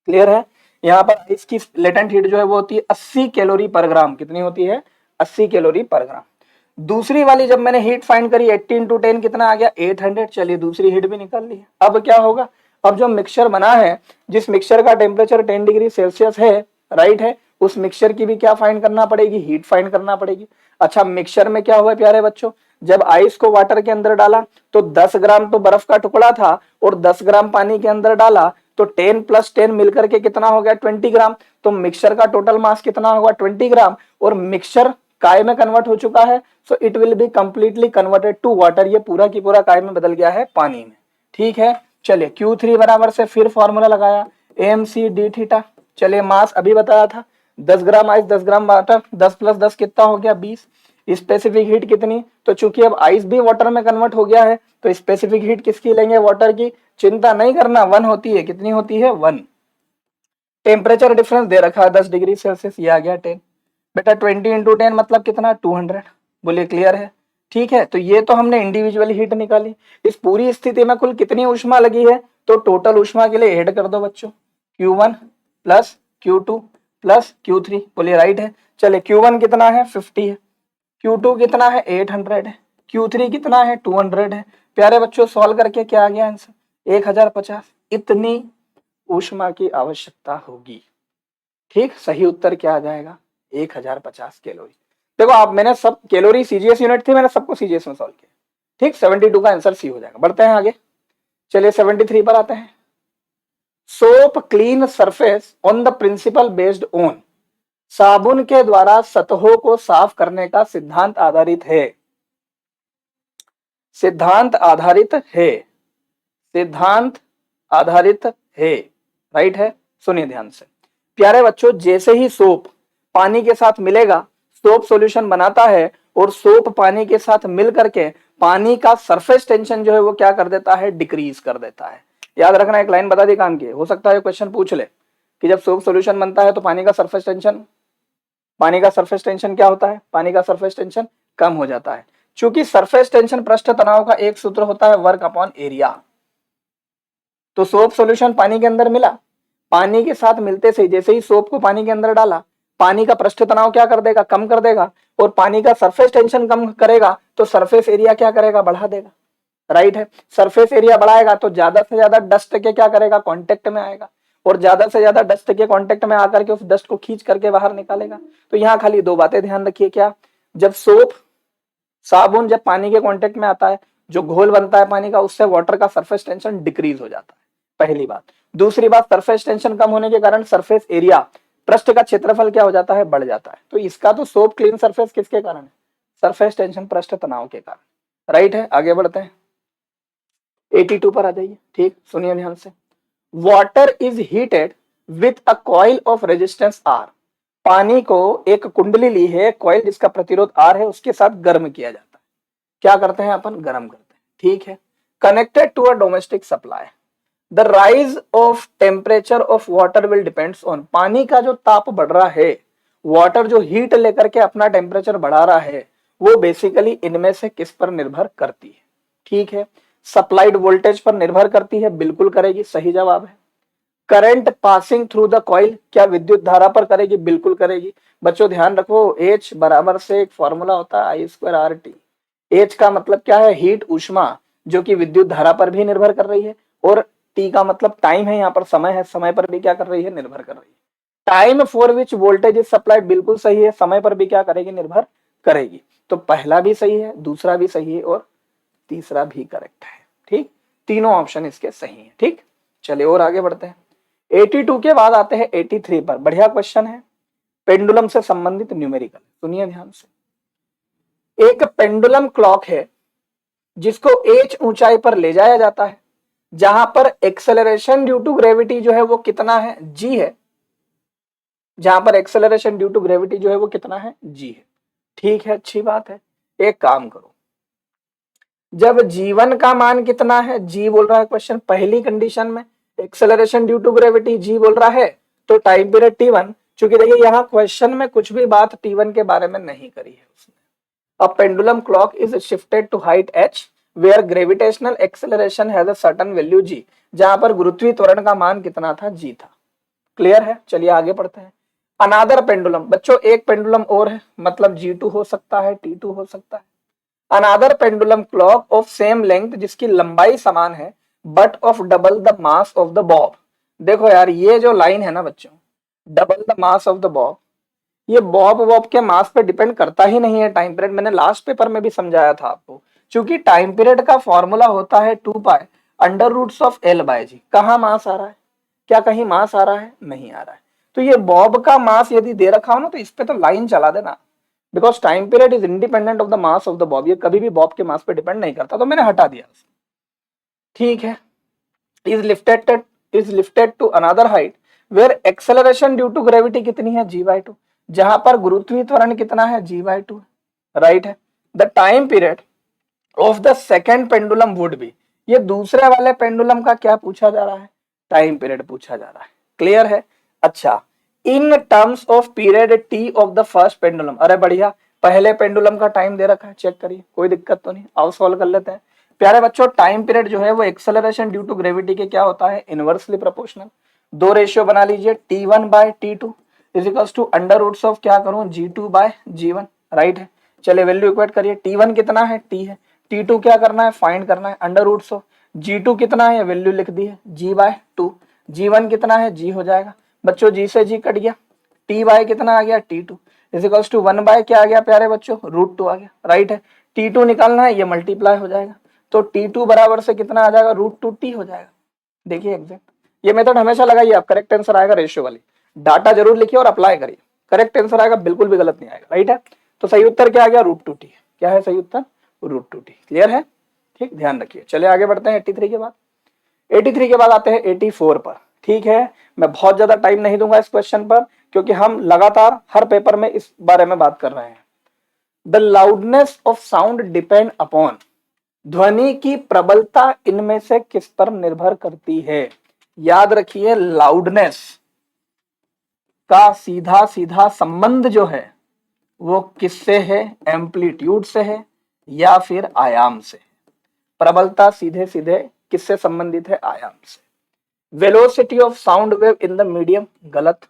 क्लियर है। यहाँ पर आइस की लेटेंट हीट जो है वो होती है 80 कैलोरी पर ग्राम, कितनी होती है, 80 कैलोरी पर ग्राम। दूसरी वाली जब मैंने हीट फाइंड करी 80 × 10 कितना आ गया, 800। चलिए दूसरी हीट भी निकाल ली। अब क्या होगा, अब जो मिक्सचर बना है, जिस मिक्सचर का टेम्परेचर 10 डिग्री सेल्सियस है, राइट है, उस मिक्सचर की भी क्या फाइंड करना पड़ेगी, हीट फाइंड करना पड़ेगी। अच्छा मिक्सचर में क्या हुआ प्यारे बच्चों, जब आइस को वाटर के अंदर डाला तो 10 ग्राम तो बर्फ का टुकड़ा था और 10 ग्राम पानी के अंदर डाला, तो 10 + 10 मिलकर के कितना हो गया, 20 ग्राम। तो मिक्सचर का टोटल मास कितना होगा, 20 ग्राम, और मिक्सचर काय में कन्वर्ट हो चुका है, so it will be completely converted to water. ये पूरा की पूरा काय में बदल गया है, पानी में, ठीक है। चलिए Q3 बराबर से फिर फॉर्मूला लगाया MC डी थीटा। चलिए मास अभी बताया था, 10 ग्राम आइस 10 ग्राम वाटर, 10 + 10 कितना हो गया, 20। स्पेसिफिक हीट कितनी, तो चूंकि अब आइस भी वाटर में कन्वर्ट हो गया है तो स्पेसिफिक हीट किसकी लेंगे, वाटर की। चिंता नहीं करना, 1 होती है, कितनी होती है, 1। टेम्परेचर डिफरेंस दे रखा है 10 डिग्री सेल्सियस, ये आ गया 10। बेटा 20 × 10 मतलब कितना, 200। बोलिए क्लियर है, ठीक है। तो ये तो हमने इंडिविजुअल हीट निकाली। इस पूरी स्थिति में कुल कितनी ऊष्मा लगी है, तो टोटल ऊष्मा के लिए ऐड कर दो बच्चों, Q1 + Q2 + Q3। बोलिए राइट है। चलिए Q1 कितना है, 50 है, Q2 कितना है, 800 है, Q3 कितना है, 200 है। प्यारे बच्चों सॉल्व करके क्या आ गया आंसर, 1050। इतनी ऊष्मा की आवश्यकता होगी, ठीक। सही उत्तर क्या आ जाएगा, 1050 कैलोरी। देखो आप, मैंने सब कैलोरी सीजीएस यूनिट थी, मैंने सबको सीजीएस में सॉल्व किया, ठीक। 72 का आंसर सी हो जाएगा। बढ़ते हैं आगे, चलिए 73 पर आते हैं। Soap clean surface on the principle based on, साबुन के द्वारा सतहों को साफ करने का सिद्धांत आधारित है, सिद्धांत आधारित है, सिद्धांत आधारित है, राइट है। सुनिए ध्यान से प्यारे बच्चों, जैसे ही सोप पानी के साथ मिलेगा, सोप सॉल्यूशन बनाता है और सोप पानी के साथ मिल करके पानी का सरफेस टेंशन जो है वो क्या कर देता है, डिक्रीज कर देता है। याद रखना, एक लाइन बता दी काम की, हो सकता है क्वेश्चन पूछ ले कि जब सोप सॉल्यूशन बनता है तो पानी का सरफेस टेंशन क्या होता है, पानी का सरफेस टेंशन कम हो जाता है। चूंकि सरफेस टेंशन पृष्ठ तनाव का एक सूत्र होता है वर्क अपॉन एरिया। तो सोप सॉल्यूशन पानी के अंदर मिला, पानी के साथ मिलते से जैसे ही सोप को पानी के अंदर डाला, पानी का पृष्ठ तनाव क्या कर देगा, कम कर देगा, और पानी का सरफेस टेंशन कम करेगा तो सरफेस एरिया क्या करेगा, बढ़ा देगा। राइट है, सरफेस एरिया बढ़ाएगा तो ज्यादा से ज्यादा डस्ट के क्या करेगा, कांटेक्ट में आएगा, और ज्यादा से ज्यादा डस्ट के कांटेक्ट में आकर के उस डस्ट को खींच करके बाहर निकालेगा। तो यहाँ खाली दो बातें ध्यान रखिए, क्या, जब सोप साबुन जब पानी के कांटेक्ट में आता है, जो घोल बनता है पानी का, उससे वाटर का सरफेस टेंशन डिक्रीज हो जाता है, पहली बात। दूसरी बात, सरफेस टेंशन कम होने के कारण सरफेस एरिया, पृष्ठ का क्षेत्रफल क्या हो जाता है, बढ़ जाता है। तो इसका तो सोप क्लीन सरफेस किसके कारण है, सरफेस टेंशन पृष्ठ तनाव के कारण। राइट है, आगे बढ़ते हैं 82 पर आ जाइए। ठीक, सुनिए ध्यान से। Water is heated with a coil of resistance R. पानी को एक कुंडली ली है, कॉइल जिसका प्रतिरोध आर है, उसके साथ गर्म किया जाता है। क्या करते हैं अपन, गर्म करते हैं। ठीक है, connected to a domestic supply. The rise of temperature of water will depends on. पानी का जो ताप बढ़ रहा है, वाटर जो हीट लेकर के अपना टेम्परेचर बढ़ा रहा है, वो बेसिकली इनमें से किस पर निर्भर करती है। ठीक है, सप्लाइड वोल्टेज पर निर्भर करती है, बिल्कुल करेगी, सही जवाब है। Current passing through the coil, क्या विद्युत धारा पर करेगी, बिल्कुल करेगी। बच्चों ध्यान रखो, H बराबर से एक फॉर्मूला होता है I²RT। H का मतलब क्या है, हीट, ऊष्मा, जो कि विद्युत धारा पर भी निर्भर कर रही है, और T का मतलब टाइम है, यहाँ पर समय है, समय पर भी क्या कर रही है, निर्भर कर रही है। Time for which voltage is supplied, बिल्कुल सही है, समय पर भी क्या करेगी, निर्भर करेगी। तो पहला भी सही है, दूसरा भी सही है, और तीसरा भी करेक्ट है। ठीक, तीनों ऑप्शन इसके सही है। ठीक, चलिए और आगे बढ़ते हैं। 82 के बाद आते हैं 83 पर। बढ़िया क्वेश्चन है, पेंडुलम से संबंधित न्यूमेरिकल। सुनिए ध्यान से। एक पेंडुलम क्लॉक है जिसको h ऊंचाई पर ले जाया जाता है, जहां पर एक्सेलरेशन ड्यू टू ग्रेविटी जो है वो कितना है, g है। जहां पर एक्सेलरेशन ड्यू टू ग्रेविटी जो है वो कितना है, g है। ठीक है, अच्छी बात है। एक काम करो, जब जीवन का मान कितना है, जी बोल रहा है क्वेश्चन, पहली कंडीशन में acceleration due to gravity G बोल रहा है, तो टाइम पीरियड T1। चूंकि देखिए यहाँ क्वेश्चन में कुछ भी बात T1 के बारे में नहीं करी है उसने। A pendulum clock is shifted to height h where gravitational acceleration has a certain value g। जहां पर गुरुत्वीय त्वरण का मान कितना था, g था। क्लियर है, चलिए आगे बढ़ते हैं। अनादर पेंडुलम, बच्चों एक पेंडुलम और है, मतलब G2 हो सकता है, T2 हो सकता है। Another pendulum clock of same length, जिसकी लंबाई समान है, but of double the mass of the bob. देखो यार, ये जो लाइन है ना बच्चों, double the mass of the bob, ये बॉब के मास पे डिपेंड करता ही नहीं है टाइम पीरियड। मैंने लास्ट पेपर में भी समझाया था आपको, क्योंकि टाइम पीरियड का फॉर्मूला होता है 2π अंडर रूट्स ऑफ L/G। कहाँ मास आ रहा है, क्या कहीं मास आ रहा है, नहीं आ रहा है। तो ये बॉब का मास यदि दे रखा हो ना, तो इस पे तो लाइन चला देना, because time period is independent of the mass of the bob. ये कभी भी बॉब के मास पे डिपेंड नहीं करता, तो मैंने हटा दिया। ठीक है, is lifted to another height where acceleration due to gravity कितनी है, g/2। जहां पर गुरुत्वीय त्वरण कितना है, g/2। राइट है। The time period of the second pendulum would be, ये दूसरे वाले पेंडुलम का क्या पूछा जा रहा है, टाइम पीरियड पूछा जा रहा है। क्लियर है। अच्छा, in terms of period T of the first pendulum. अरे बढ़िया, पहले पेंडुलम का टाइम दे रखा है, चेक करिए, कोई दिक्कत तो नहीं। आओ सॉल्व कर लेते हैं। प्यारे बच्चों, टाइम पीरियड जो है वो एक्सेलरेशन ड्यू टू ग्रेविटी के क्या होता है, इनवर्सली प्रोपोर्शनल। दो रेशियो बना लीजिए, T1/T2 is equals to under roots of, क्या करूं, G2/G1। राइट है, चलिए वैल्यू इक्वेट करिए। T1 कितना है, T है। T2 क्या करना है, फाइंड करना है, अंडर रूट्स ऑफ G2 कितना है, वैल्यू लिख दी है, G/2। G1 कितना है, G हो जाएगा बच्चों, G से G कट गया, T/, कितना आ गया, T2 इज इक्वल्स टू 1/, क्या आ गया प्यारे बच्चों, √2 आ गया। राइट है, T2 निकालना है, ये मल्टीप्लाई हो जाएगा, तो T2 बराबर से कितना आ जाएगा, √2T हो जाएगा। देखिए एग्जैक्ट, ये मेथड हमेशा लगाइए आप, करेक्ट आंसर आएगा रेशियो वाली। डाटा जरूर लिखिए और अप्लाई करिए, करेक्ट आंसर आएगा, बिल्कुल भी गलत नहीं आएगा। राइट है, तो सही उत्तर क्या आ गया, √2T। क्या है सही उत्तर, √2T। क्लियर है, ठीक, ध्यान रखिए। चलिए आगे बढ़ते हैं 83 के बाद। 83 के बाद आते हैं 84 पर। ठीक है, मैं बहुत ज्यादा टाइम नहीं दूंगा इस क्वेश्चन पर, क्योंकि हम लगातार हर पेपर में इस बारे में बात कर रहे हैं। The loudness of sound depend upon, ध्वनि की प्रबलता इनमें से किस पर निर्भर करती है। याद रखिए, लाउडनेस का सीधा सीधा संबंध जो है वो किससे है, एम्पलीट्यूड से है, या फिर आयाम से। प्रबलता सीधे सीधे किससे संबंधित है? आयाम से। Velocity of sound wave in the medium, गलत।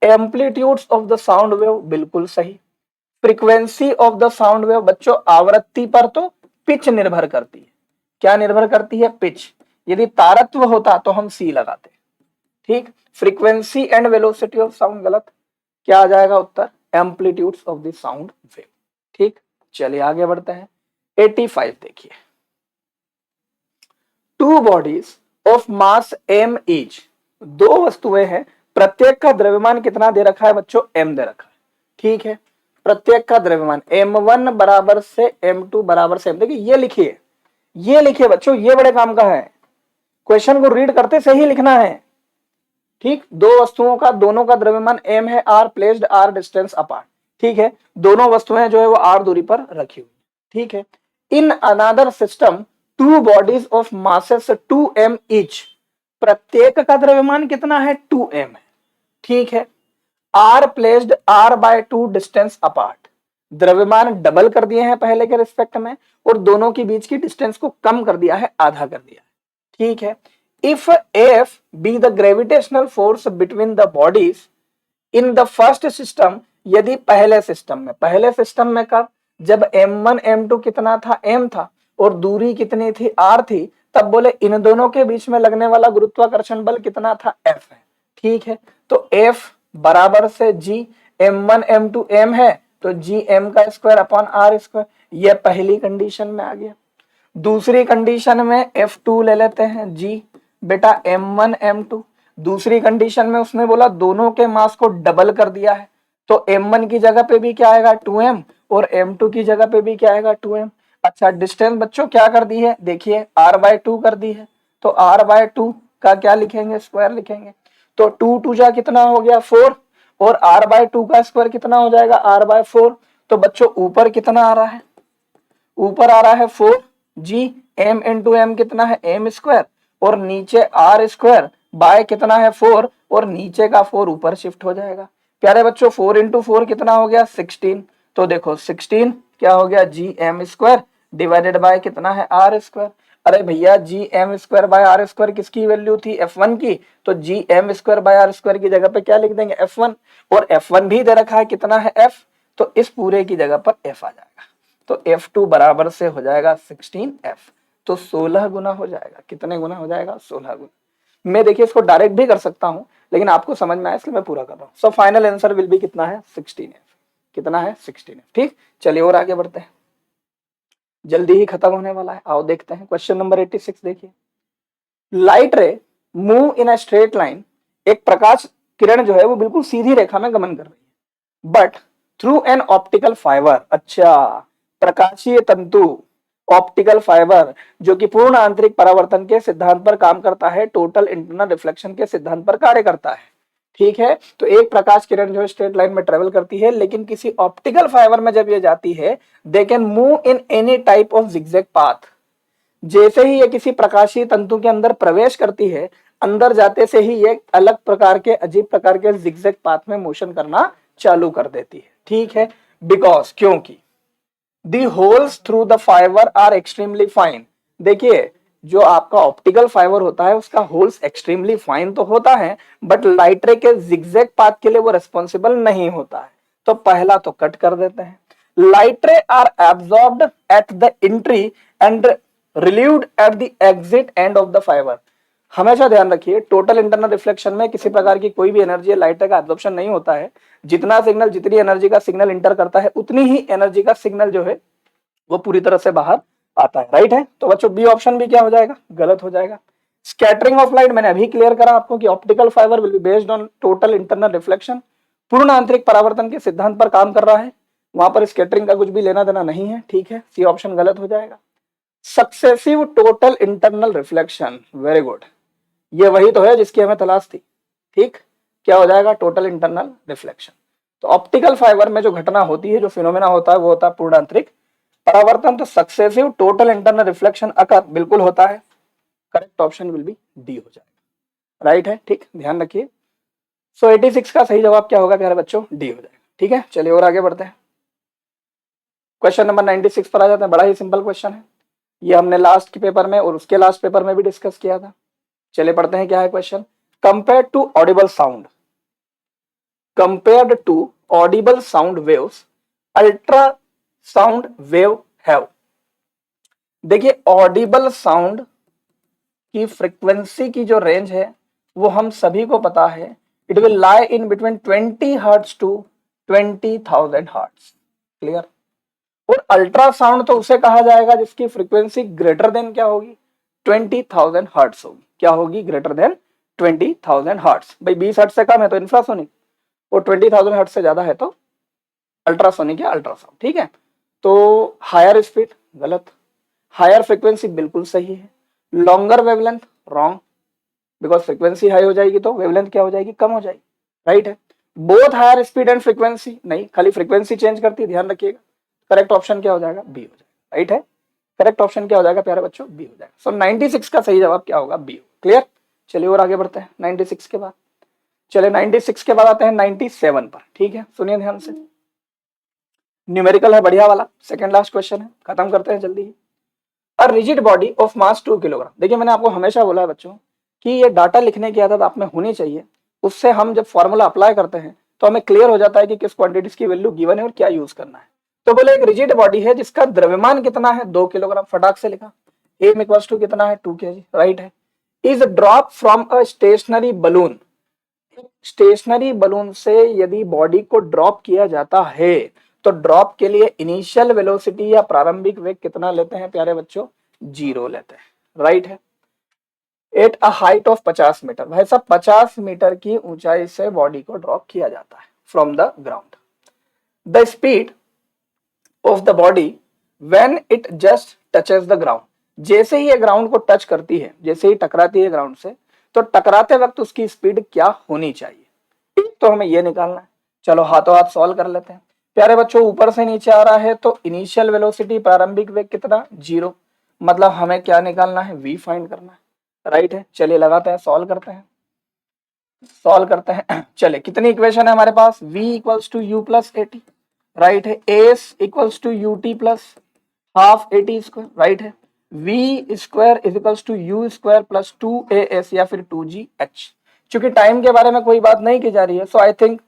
Amplitudes of the sound wave, बिल्कुल सही। Frequency of the sound wave, बच्चों आवृत्ति पर तो पिच निर्भर करती है। क्या निर्भर करती है? पिच। यदि तारत्व होता तो हम सी लगाते। ठीक, frequency and velocity of sound, गलत। क्या आ जाएगा उत्तर? Amplitudes of the sound wave. ठीक, चलिए आगे बढ़ते हैं। 85 देखिए। Two bodies of mass m each, दो वस्तुएं हैं, प्रत्येक का द्रव्यमान कितना दे रखा है बच्चों? m दे रखा है। ठीक है, प्रत्येक का द्रव्यमान m1 बराबर से m2 बराबर से m। देखिए ये लिखिए, ये लिखिए बच्चों, ये बड़े काम का है। क्वेश्चन को रीड करते सही लिखना है। ठीक, दो वस्तुओं का, दोनों का द्रव्यमान m है, r placed r distance apart. ठीक है, दोनों वस्तुएं जो है वो r दूरी पर रखी हुई। ठीक है, in another system to bodies of masses 2m each, प्रत्येक का द्रव्यमान कितना है? 2m है। ठीक है, r placed r/2 distance apart, द्रव्यमान डबल कर दिए हैं पहले के रिस्पेक्ट में, और दोनों के बीच की डिस्टेंस को कम कर दिया है, आधा कर दिया है। ठीक है, if F be the gravitational force between the bodies in the first system, यदि पहले सिस्टम में कब? जब m1 m2 कितना था? m था, और दूरी कितनी थी? r थी, तब बोले इन दोनों के बीच में लगने वाला गुरुत्वाकर्षण बल कितना था? F है। ठीक है, तो F बराबर से G, m1 m2 m है तो G m का स्क्वायर अपॉन r स्क्वायर, यह पहली कंडीशन में आ गया। दूसरी कंडीशन में F2 ले लेते हैं, G बेटा m1 m2। दूसरी कंडीशन में उसने बोला दोनों के मास को डबल कर दिया है, तो m1 की जगह पे भी क्या आएगा? 2m, और m2 की जगह पे भी क्या आएगा? 2m। अच्छा, डिस्टेंस बच्चों क्या कर दी है? देखिए r/2 कर दी है, तो r/2 का क्या लिखेंगे? स्क्वायर लिखेंगे। तो 2 2 जा कितना हो गया? 4, और r/2 का स्क्वायर कितना हो जाएगा? r/4। तो बच्चों ऊपर कितना आ रहा है? ऊपर आ रहा है 4g, m इंटू एम कितना है? m स्क्वायर, और नीचे r स्क्वायर बाय कितना है? 4, और नीचे का 4 ऊपर शिफ्ट हो जाएगा। प्यारे बच्चों 4 इंटू 4 कितना हो गया? 16। तो देखो 16 क्या हो गया? G M square divided by कितना है? r square. अरे भैया G M square by R square किसकी वैल्यू थी? F1 की, तो G M square by R square की जगह पे क्या लिख देंगे? F1, और F1 भी दे रखा है कितना है? F, तो इस पूरे की जगह पर F आ जाएगा। तो F2 बराबर से हो जाएगा 16F, तो 16 गुना हो जाएगा। कितने गुना हो जाएगा? 16 गुना। मैं देखिए इसको डायरेक्ट भी कर सकता हूं, लेकिन आपको समझ में आया इसलिए मैं पूरा कर रहा हूं। So final answer will B कितना है? 16F। कितना है? 16F। ठीक, चलिए और आगे बढ़ते हैं, जल्दी ही खत्म होने वाला है। आओ देखते हैं क्वेश्चन नंबर 86 देखिए। लाइट रे move in a straight line, एक प्रकाश किरण जो है वो बिल्कुल सीधी रेखा में गमन कर रही है, but through an optical fibre. अच्छा, प्रकाशीय तंतु, ऑप्टिकल फाइबर, जो कि पूर्ण आंतरिक परावर्तन के सिद्धांत पर काम करता है, टोटल इंटरनल रिफ्लेक्शन के सिद्धांत पर कार्य करता है। ठीक है, तो एक प्रकाश किरण जो है स्ट्रेट लाइन में ट्रेवल करती है, लेकिन किसी ऑप्टिकल फाइबर में जब ये जाती है, they can move in any type of zigzag path. जैसे ही ये किसी प्रकाशीय तंतु के अंदर प्रवेश करती है, अंदर जाते से ही ये अलग प्रकार के, अजीब प्रकार के जिगजैग पाथ में मोशन करना चालू कर देती है। ठीक है, बिकॉज, क्योंकि the holes through the fibre are extremely fine. देखिए जो आपका ऑप्टिकल फाइबर होता है उसका होल्स एक्सट्रीमली फाइन तो होता है, बट लाइट रे के जिगजैग पाथ के लिए वो रिस्पॉन्सिबल नहीं होता है। तो पहला तो कट कर देते हैं। Light ray are absorbed at the entry and relieved at the exit end of the fibre. हमेशा ध्यान रखिए, टोटल इंटरनल रिफ्लेक्शन में किसी प्रकार की कोई भी एनर्जी लाइट रे का एब्जॉर्प्शन नहीं होता है। जितना सिग्नल, जितनी एनर्जी का सिग्नल इंटर करता है, उतनी ही एनर्जी का सिग्नल जो है वो पूरी तरह से बाहर आता है। राइट है, तो बच्चों बी ऑप्शन भी क्या हो जाएगा? गलत हो जाएगा। स्कैटरिंग ऑफ लाइट मैंने अभी क्लियर करा आपको कि optical fibre will be based on total internal reflection, पूर्ण आंतरिक परावर्तन के सिद्धांत पर काम कर रहा है, वहां पर स्कैटरिंग का कुछ भी लेना देना नहीं है। ठीक है, सी ऑप्शन गलत हो जाएगा। Successive total internal reflection, very good, ये वही तो है जिसकी हमें तलाश थी। ठीक, क्या हो जाएगा? Total internal reflection. तो ऑप्टिकल फाइबर में जो घटना होती है, जो फिनोमेना होता है, वो होता है पूर्ण आंतरिक परावर्तन। तो सक्सेसिव टोटल इंटरनल रिफ्लेक्शन अकर बिल्कुल होता है। Correct option will B D हो जाएगा। राइट है, ठीक, ध्यान रखिए। सो 86 का सही जवाब क्या होगा प्यारे बच्चों? डी हो जाएगा। ठीक है, चलिए और आगे बढ़ते हैं। क्वेश्चन नंबर 96 पर आ जाते हैं। बड़ा ही सिंपल क्वेश्चन है, ये हमने लास्ट के पेपर में और उसके लास्ट पेपर में भी डिस्कस किया था। चलिए पढ़ते हैं क्या है question. Compare to audible sound, compared to audible sound waves, ultrasound wave have। देखिए ऑडिबल साउंड की फ्रीक्वेंसी की जो रेंज है वो हम सभी को पता है, it will lie in between 20 hertz to 20,000 hertz. Clear. और अल्ट्रासाउंड तो उसे कहा जाएगा जिसकी फ्रीक्वेंसी ग्रेटर देन क्या होगी, 20,000 हर्ट्ज होगी। क्या होगी, ग्रेटर देन 20,000 हर्ट्ज। भाई 20 हर्ट्ज से कम है तो इंफ्रासोनिक, और 20,000 हर्ट्ज से ज्यादा है तो अल्ट्रासोनिक या अल्ट्रासाउंड। ठीक है। तो हायर स्पीड गलत, हायर फ्रीक्वेंसी बिल्कुल सही है, longer wavelength wrong, because frequency high हो जाएगी तो वेवलेंथ क्या हो जाएगी, कम हो जाएगी। राइट है। Both higher speed and frequency नहीं, खाली फ्रीक्वेंसी चेंज करती है, ध्यान रखिएगा। करेक्ट ऑप्शन क्या हो जाएगा, बी हो जाएगा। राइट है। करेक्ट ऑप्शन क्या हो जाएगा प्यारे बच्चों, बी हो जाएगा। सो 96 का सही जवाब क्या होगा, बी। क्लियर। चलिए और आगे बढ़ते हैं 96 के बाद। चले 96 के बाद आते हैं 97 पर। ठीक है, सुनिए ध्यान से, न्यूमेरिकल है बढ़िया वाला, सेकंड लास्ट क्वेश्चन है, खत्म करते हैं जल्दी ही। A rigid body of mass 2 kilogram. देखिए मैंने आपको हमेशा बोला है बच्चों कि ये डाटा लिखने की आदत आप में होनी चाहिए, उससे हम जब फॉर्मूला अप्लाई करते हैं तो हमें क्लियर हो जाता है कि किस क्वांटिटीज की वैल्यू गिवन है और क्या यूज करना है। तो बोले एक रिजिड बॉडी है जिसका द्रव्यमान कितना है, 2 किलोग्राम। फटाक से लिखा, एम इक्वल्स टू कितना है, 2 kg। राइट है। Is drop from a stationary balloon, stationary balloon से यदि बॉडी को ड्रॉप किया जाता है तो ड्रॉप के लिए इनिशियल वेलोसिटी या प्रारंभिक वेग कितना लेते हैं प्यारे बच्चों, 0 लेते हैं। राइट है। At a height of 50 metre, भाई साहब 50 मीटर की ऊंचाई से बॉडी को ड्रॉप किया जाता है from the ground. The speed of the body when it just touches the ground, जैसे ही ये ग्राउंड को टच करती है, जैसे ही टकराती है ग्राउंड से, तो टकराते वक्त उसकी स्पीड क्या होनी चाहिए, तो हमें ये निकालना है। चलो हाथों हाथ सॉल्व कर लेते हैं प्यारे बच्चों। ऊपर से नीचे आ रहा है तो इनिशियल वेलोसिटी प्रारंभिक वेग कितना, 0, मतलब हमें क्या निकालना है, v फाइंड करना है। राइट है। चलिए लगाते हैं, सॉल्व करते हैं, सॉल्व करते हैं। चले कितनी इक्वेशन है हमारे पास, v equals to u plus a t. Right है। S equals to u t plus half a t square. Right है। v square is equals to u square plus 2as या फिर 2gh। चूंकि टाइम के बारे में कोई बात नहीं की जा रही है, so I think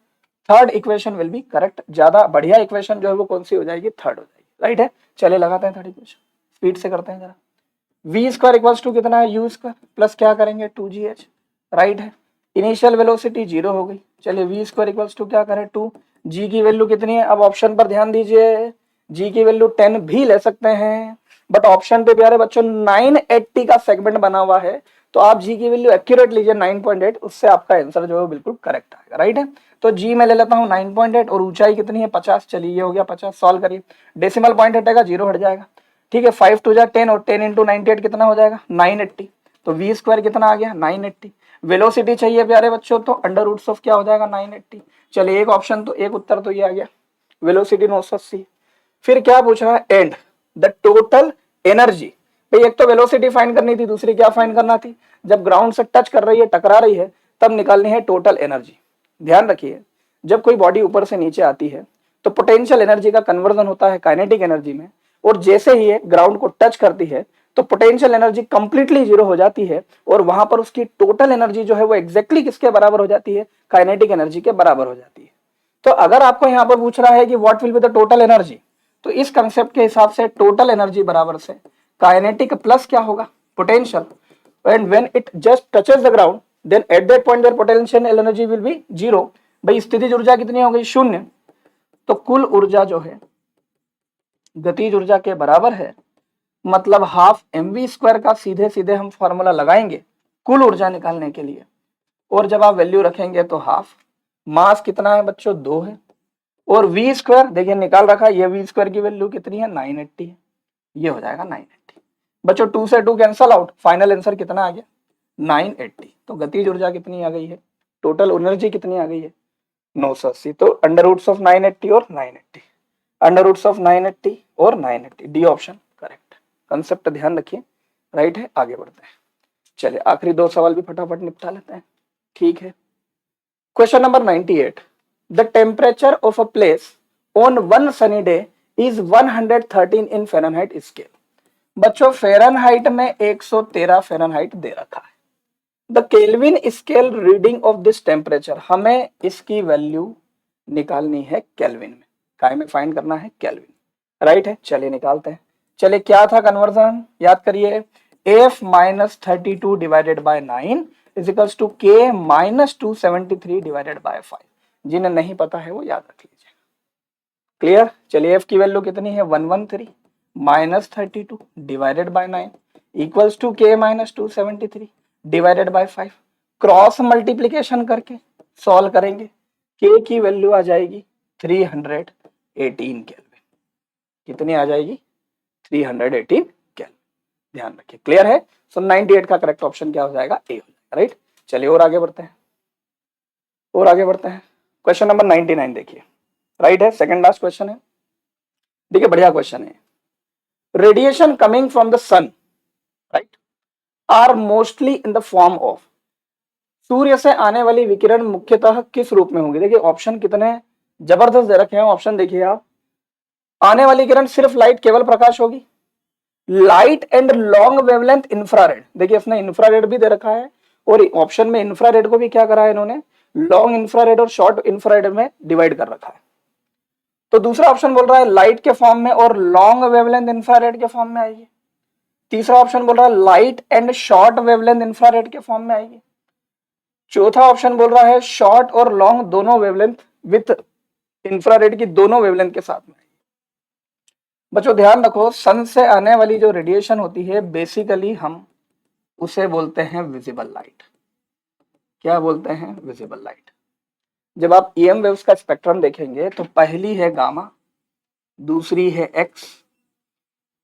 third equation will be correct. ज्यादा बढ़िया इक्वेशन जो है वो कौन सी हो जाएगी, थर्ड हो जाएगी। राइट है। चलिए लगाते हैं थर्ड इक्वेशन, स्पीड से करते हैं जरा। v स्क्वायर इक्वल्स टू कितना है, u स्क्वायर प्लस क्या करेंगे, 2gh। राइट है। इनिशियल वेलोसिटी 0 हो गई। चलिए v स्क्वायर इक्वल्स टू क्या करें, 2, g की वैल्यू कितनी है, अब ऑप्शन पर ध्यान दीजिए, g की वैल्यू 10 भी ले सकते हैं, बट ऑप्शन पे प्यारे बच्चों 980 का सेगमेंट बना हुआ है, तो आप g की वैल्यू एक्यूरेट लीजिए 9.8, उससे आपका आंसर जो है बिल्कुल करेक्ट आएगा। राइट है। तो g मैं ले लेता हूँ 9.8 और ऊंचाई कितनी है, 50। चलिए ये हो गया 50, सॉल्व करिए, डेसिमल पॉइंट हटेगा, 0 हट जाएगा। ठीक है। 5 2 जा 10 और 10 इंटू 98 कितना हो जाएगा, 980। तो v स्क्वायर कितना आ गया, 980। वेलोसिटी चाहिए प्यारे बच्चों, तो अंडर रूट्स ऑफ क्या हो जाएगा, 980। चलिए एक ऑप्शन तो, एक उत्तर तो ये आ गया, वेलोसिटी 980। फिर क्या पूछ रहा है, एंड द टोटल एनर्जी। भाई एक तो वेलोसिटी फाइंड करनी थी, दूसरी क्या फाइंड करना थी, जब ग्राउंड से टच कर रही है, टकरा रही है, तब निकालनी है टोटल एनर्जी। ध्यान रखिए, जब कोई बॉडी ऊपर से नीचे आती है तो पोटेंशियल एनर्जी का कन्वर्जन होता है काइनेटिक एनर्जी में, और जैसे ही ये ग्राउंड को टच करती है तो पोटेंशियल एनर्जी कंप्लीटली 0 हो जाती है, और वहां पर उसकी टोटल एनर्जी जो है वो एग्जैक्टली किसके बराबर हो जाती है, काइनेटिक एनर्जी के बराबर हो जाती है। तो अगर आपको यहाँ पर पूछ रहा है कि what will be the total energy, तो इस कंसेप्ट के हिसाब से टोटल एनर्जी बराबर से काइनेटिक प्लस क्या होगा, potential, and when it just touches the ground then at that point their potential energy will be 0। भाई स्थितिज ऊर्जा कितनी हो गई, 0। तो कुल ऊर्जा जो है गतिज ऊर्जा के बराबर है, मतलब हाफ mv स्क्वायर का सीधे सीधे हम फॉर्मूला लगाएंगे कुल ऊर्जा निकालने के लिए, और जब आप वैल्यू रखेंगे तो हाफ, मास कितना है बच्चों, 2 है, और v स्क्वायर देखिए निकाल रखा, ये v स्क्वायर की वैल्यू कितनी है, 980 है, ये हो जाएगा 980। बच्चों 2 से 2 कैंसल आउट, फाइनल आंसर कितना आ गया, 980। तो गतिज ऊर्जा कितनी आ गई है, टोटल एनर्जी कितनी आ गई है, 980। तो अंडर रूट्स ऑफ 980 और 980, अंडर रूट्स ऑफ 980 और 980, डी ऑप्शन करेक्ट। कंसेप्ट ध्यान रखिए। राइट है। आगे बढ़ते हैं। चलिए आखिरी 2 सवाल भी फटाफट निपटा लेते हैं। ठीक है। Question number 98, the temperature of a place on one sunny day is 113 in Fahrenheit scale. बच्चों फ़ारेनहाइट में 113 फ़ारेनहाइट दे रखा है। The kelvin scale reading of this temperature, हमें इसकी वैल्यू निकालनी है केल्विन में, काय में फाइंड करना है केल्विन, राइट है। चलिए निकालते हैं। चलिए क्या था कन्वर्जन, याद करिए, f minus 32 divided by 9 equals to k minus 273 divided by 5। जिन्हें नहीं पता है वो याद रख लीजिए, क्लियर। चलिए f की वैल्यू कितनी है 113 minus 32 divided by 9 equals to k minus 273 divided by 5। Cross multiplication करके सॉल्व करेंगे, k की वैल्यू आ जाएगी 318 केल्विन। कितनी आ जाएगी 318 केल्विन, ध्यान रखिए, क्लियर है। सो 98 का करेक्ट ऑप्शन क्या हो जाएगा, ए हो जाएगा, राइट। चलिए और आगे बढ़ते हैं, और आगे बढ़ते हैं। क्वेश्चन नंबर 99 देखिए, राइट है, सेकंड लास्ट क्वेश्चन है। देखिए बढ़िया क्वेश्चन है। Radiation coming from the sun, right, are mostly in the form of, सूर्य से आने वाली विकिरण मुख्यतः किस रूप में होंगी। देखिए ऑप्शन कितने जबरदस्त दे रखे हैं, ऑप्शन देखिए आप। आने वाली किरण सिर्फ लाइट, केवल प्रकाश होगी, light and long wavelength infrared, देखिए इसने इंफ्रारेड भी दे रखा है, और ऑप्शन में इंफ्रारेड को भी क्या करा है इन्होंने, लॉन्ग इंफ्रारेड और शॉर्ट इंफ्रारेड में डिवाइड कर रखा है। तो दूसरा ऑप्शन बोल रहा है लाइट के फॉर्म में और लॉन्ग वेवलेंथ इंफ्रारेड के फॉर्म में आएगी। तीसरा ऑप्शन बोल रहा है light and short wavelength infrared के फॉर्म में आएगी। चौथा ऑप्शन बोल रहा है शॉर्ट और लॉन्ग दोनों वेवलेंथ विथ इंफ्रारेड की दोनों वेवलेंथ के साथ में। बच्चों ध्यान रखो, सन से आने वाली जो रेडिएशन होती है बेसिकली हम उसे बोलते हैं विजिबल लाइट। क्या बोलते हैं, विजिबल लाइट। जब आप ईएम वेव्स का स्पेक्ट्रम देखेंगे तो पहली है गामा, दूसरी है एक्स,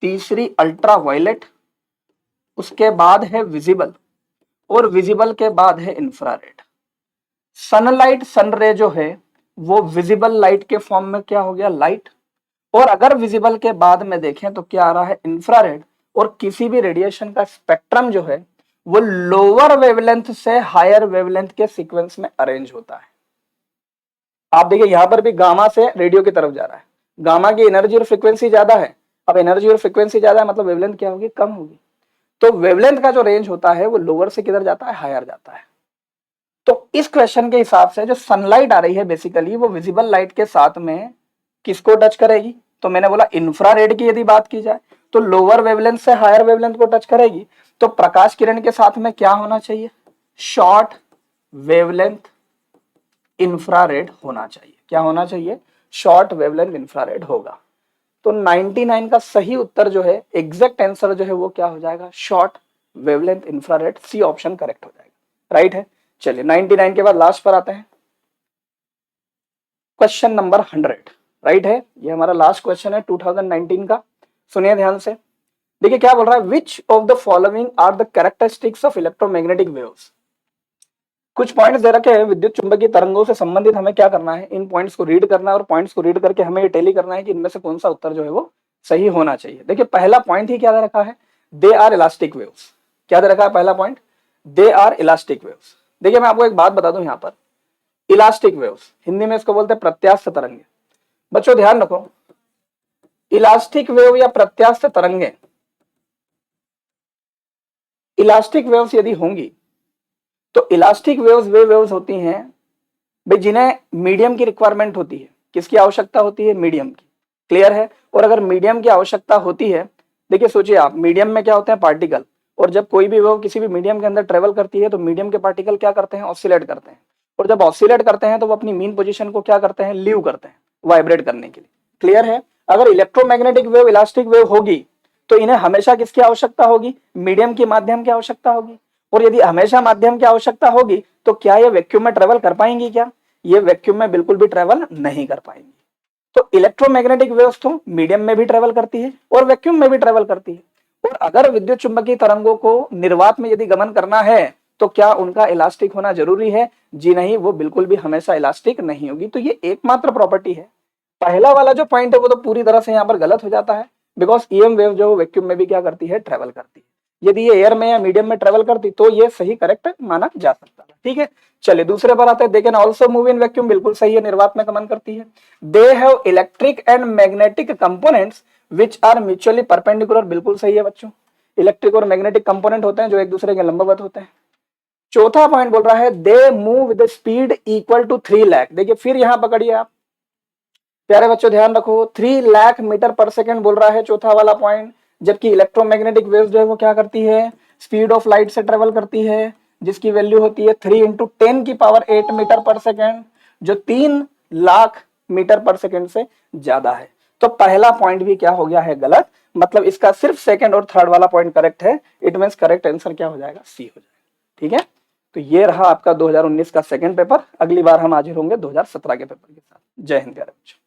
तीसरी अल्ट्रा वायलेट, उसके बाद है विजिबल, और विजिबल के बाद है इंफ्रारेड। सनलाइट, सन रे जो है वो विजिबल लाइट के फॉर्म में क्या हो गया, लाइट, और अगर विजिबल के बाद में देखें तो क्या आ रहा है, इंफ्रारेड। और किसी भी रेडिएशन का स्पेक्ट्रम जो है वो लोअर वेवलेंथ से हायर वेवलेंथ के सीक्वेंस में अरेंज होता है। आप देखिए यहां पर भी गामा से रेडियो की तरफ जा रहा है, गामा की एनर्जी और फ्रीक्वेंसी ज्यादा है। अब एनर्जी और फ्रीक्वेंसी ज्यादा है मतलब वेवलेंथ क्या होगी, कम होगी। तो वेवलेंथ का जो रेंज होता है वो लोअर से किधर जाता है, हायर जाता है। तो इस क्वेश्चन के हिसाब से जो सनलाइट आ रही है बेसिकली वो विजिबल लाइट के साथ में किसको टच करेगी, तो मैंने बोला इंफ्रारेड की यदि बात की जाए तो लोअर वेवलेंथ से हायर वेवलेंथ को टच करेगी। तो प्रकाश किरण के साथ में क्या होना चाहिए, शॉर्ट वेवलेंथ इंफ्रारेड होना चाहिए। क्या होना चाहिए, शॉर्ट वेवलेंथ इंफ्रारेड होगा। तो 99 का सही उत्तर जो है, एग्जैक्ट आंसर जो है वो क्या हो जाएगा, short wavelength infrared, C option correct हो जाएगा, राइट है। चलिए 99 के बाद लास्ट पर आते हैं, क्वेश्चन नंबर 100, राइट है। ये हमारा लास्ट क्वेश्चन है 2019 का, सुनिए ध्यान से। देखिए क्या बोल रहा है, which of the following are the characteristics of electromagnetic waves. कुछ पॉइंट्स दे रखे हैं विद्युत चुंबकीय तरंगों से संबंधित, हमें क्या करना है, इन पॉइंट्स को रीड करना है, और पॉइंट्स को रीड करके हमें ये टेली करना है कि इनमें से कौन सा उत्तर जो है वो सही होना चाहिए। देखिए पहला पॉइंट ही क्या दे रखा है, दे आर इलास्टिक वेव्स। क्या दे रखा है पहला point, they are elastic waves. देखिए मैं आपको एक बात बता दूं, यहां पर इलास्टिक वेव्स हिंदी में इसको बोलते हैं प्रत्यास्थ तरंगे। बच्चों ध्यान रखो, इलास्टिक वेव या प्रत्यास्थ तरंगे, इलास्टिक वेव्स यदि होंगी तो इलास्टिक वेव्स वे वेव्स होती हैं भाई जिन्हें मीडियम की रिक्वायरमेंट होती है। किसकी आवश्यकता होती है, मीडियम की, क्लियर है। और अगर मीडियम की आवश्यकता होती है, देखिए सोचिए आप, मीडियम में क्या होते हैं, पार्टिकल, और जब कोई भी वेव किसी भी मीडियम के अंदर ट्रेवल करती है तो मीडियम के पार्टिकल क्या करते हैं, ऑसिलेट करते हैं, और जब ऑसिलेट करते हैं तो वो अपनी मीन पोजीशन को क्या करते हैं, लीव करते हैं वाइब्रेट करने के लिए, क्लियर है। अगर इलेक्ट्रोमैग्नेटिक वेव इलास्टिक वेव होगी तो इन्हें हमेशा किसकी आवश्यकता होगी, मीडियम के माध्यम की आवश्यकता होगी। और यदि हमेशा माध्यम की आवश्यकता होगी तो क्या ये वैक्यूम में ट्रेवल कर पाएंगी, क्या ये वैक्यूम में बिल्कुल भी ट्रेवल नहीं कर पाएंगी। तो इलेक्ट्रोमैग्नेटिक वेव्स तो मीडियम में भी ट्रेवल करती है और वैक्यूम में भी ट्रेवल करती है। और अगर विद्युत चुंबकीय तरंगों को निर्वात में यदि गमन करना है तो क्या उनका इलास्टिक होना जरूरी है, जी नहीं, वो बिल्कुल भी हमेशा इलास्टिक नहीं होगी। तो ये एकमात्र प्रॉपर्टी है। पहला वाला जो पॉइंट है वो तो पूरी तरह से यहाँ पर गलत हो जाता है, बिकॉज ईएम वेव जो वैक्यूम में भी क्या करती है, ट्रेवल करती है। यदि ये एयर में या मीडियम में ट्रेवल करती तो ये सही करेक्ट माना जा सकता है। ठीक है, चलिए दूसरे पर आते हैं। They can also move in vacuum, बिल्कुल सही है, निर्वात में गमन करती है। They have electric and magnetic components which are mutually perpendicular, बिल्कुल सही है बच्चों, इलेक्ट्रिक और मैग्नेटिक कंपोनेंट होते हैं जो एक दूसरे के लंबवत होते हैं। चौथा पॉइंट बोल रहा है they move with speed equal to 3 lakh. देखिए फिर यहां पकड़िए आप प्यारे बच्चों, ध्यान रखो, 3 लाख मीटर पर सेकेंड बोल रहा है चौथा वाला पॉइंट, जबकि इलेक्ट्रोमैग्नेटिक वेव्स जो है वो क्या करती है, स्पीड ऑफ लाइट से ट्रेवल करती है, जिसकी वैल्यू होती है 3 × 10⁸ मीटर पर सेकेंड, जो 3 लाख मीटर पर सेकेंड से ज्यादा है। तो पहला पॉइंट भी क्या हो गया है, गलत, मतलब इसका सिर्फ सेकंड और थर्ड वाला पॉइंट करेक्ट है। इट मींस करेक्ट आंसर क्या हो जाएगा, सी हो जाएगा। ठीक है, तो ये रहा आपका 2019 का सेकंड पेपर। अगली बार हम हाजिर होंगे 2017 के पेपर के साथ। जय हिंद प्यारे बच्चों।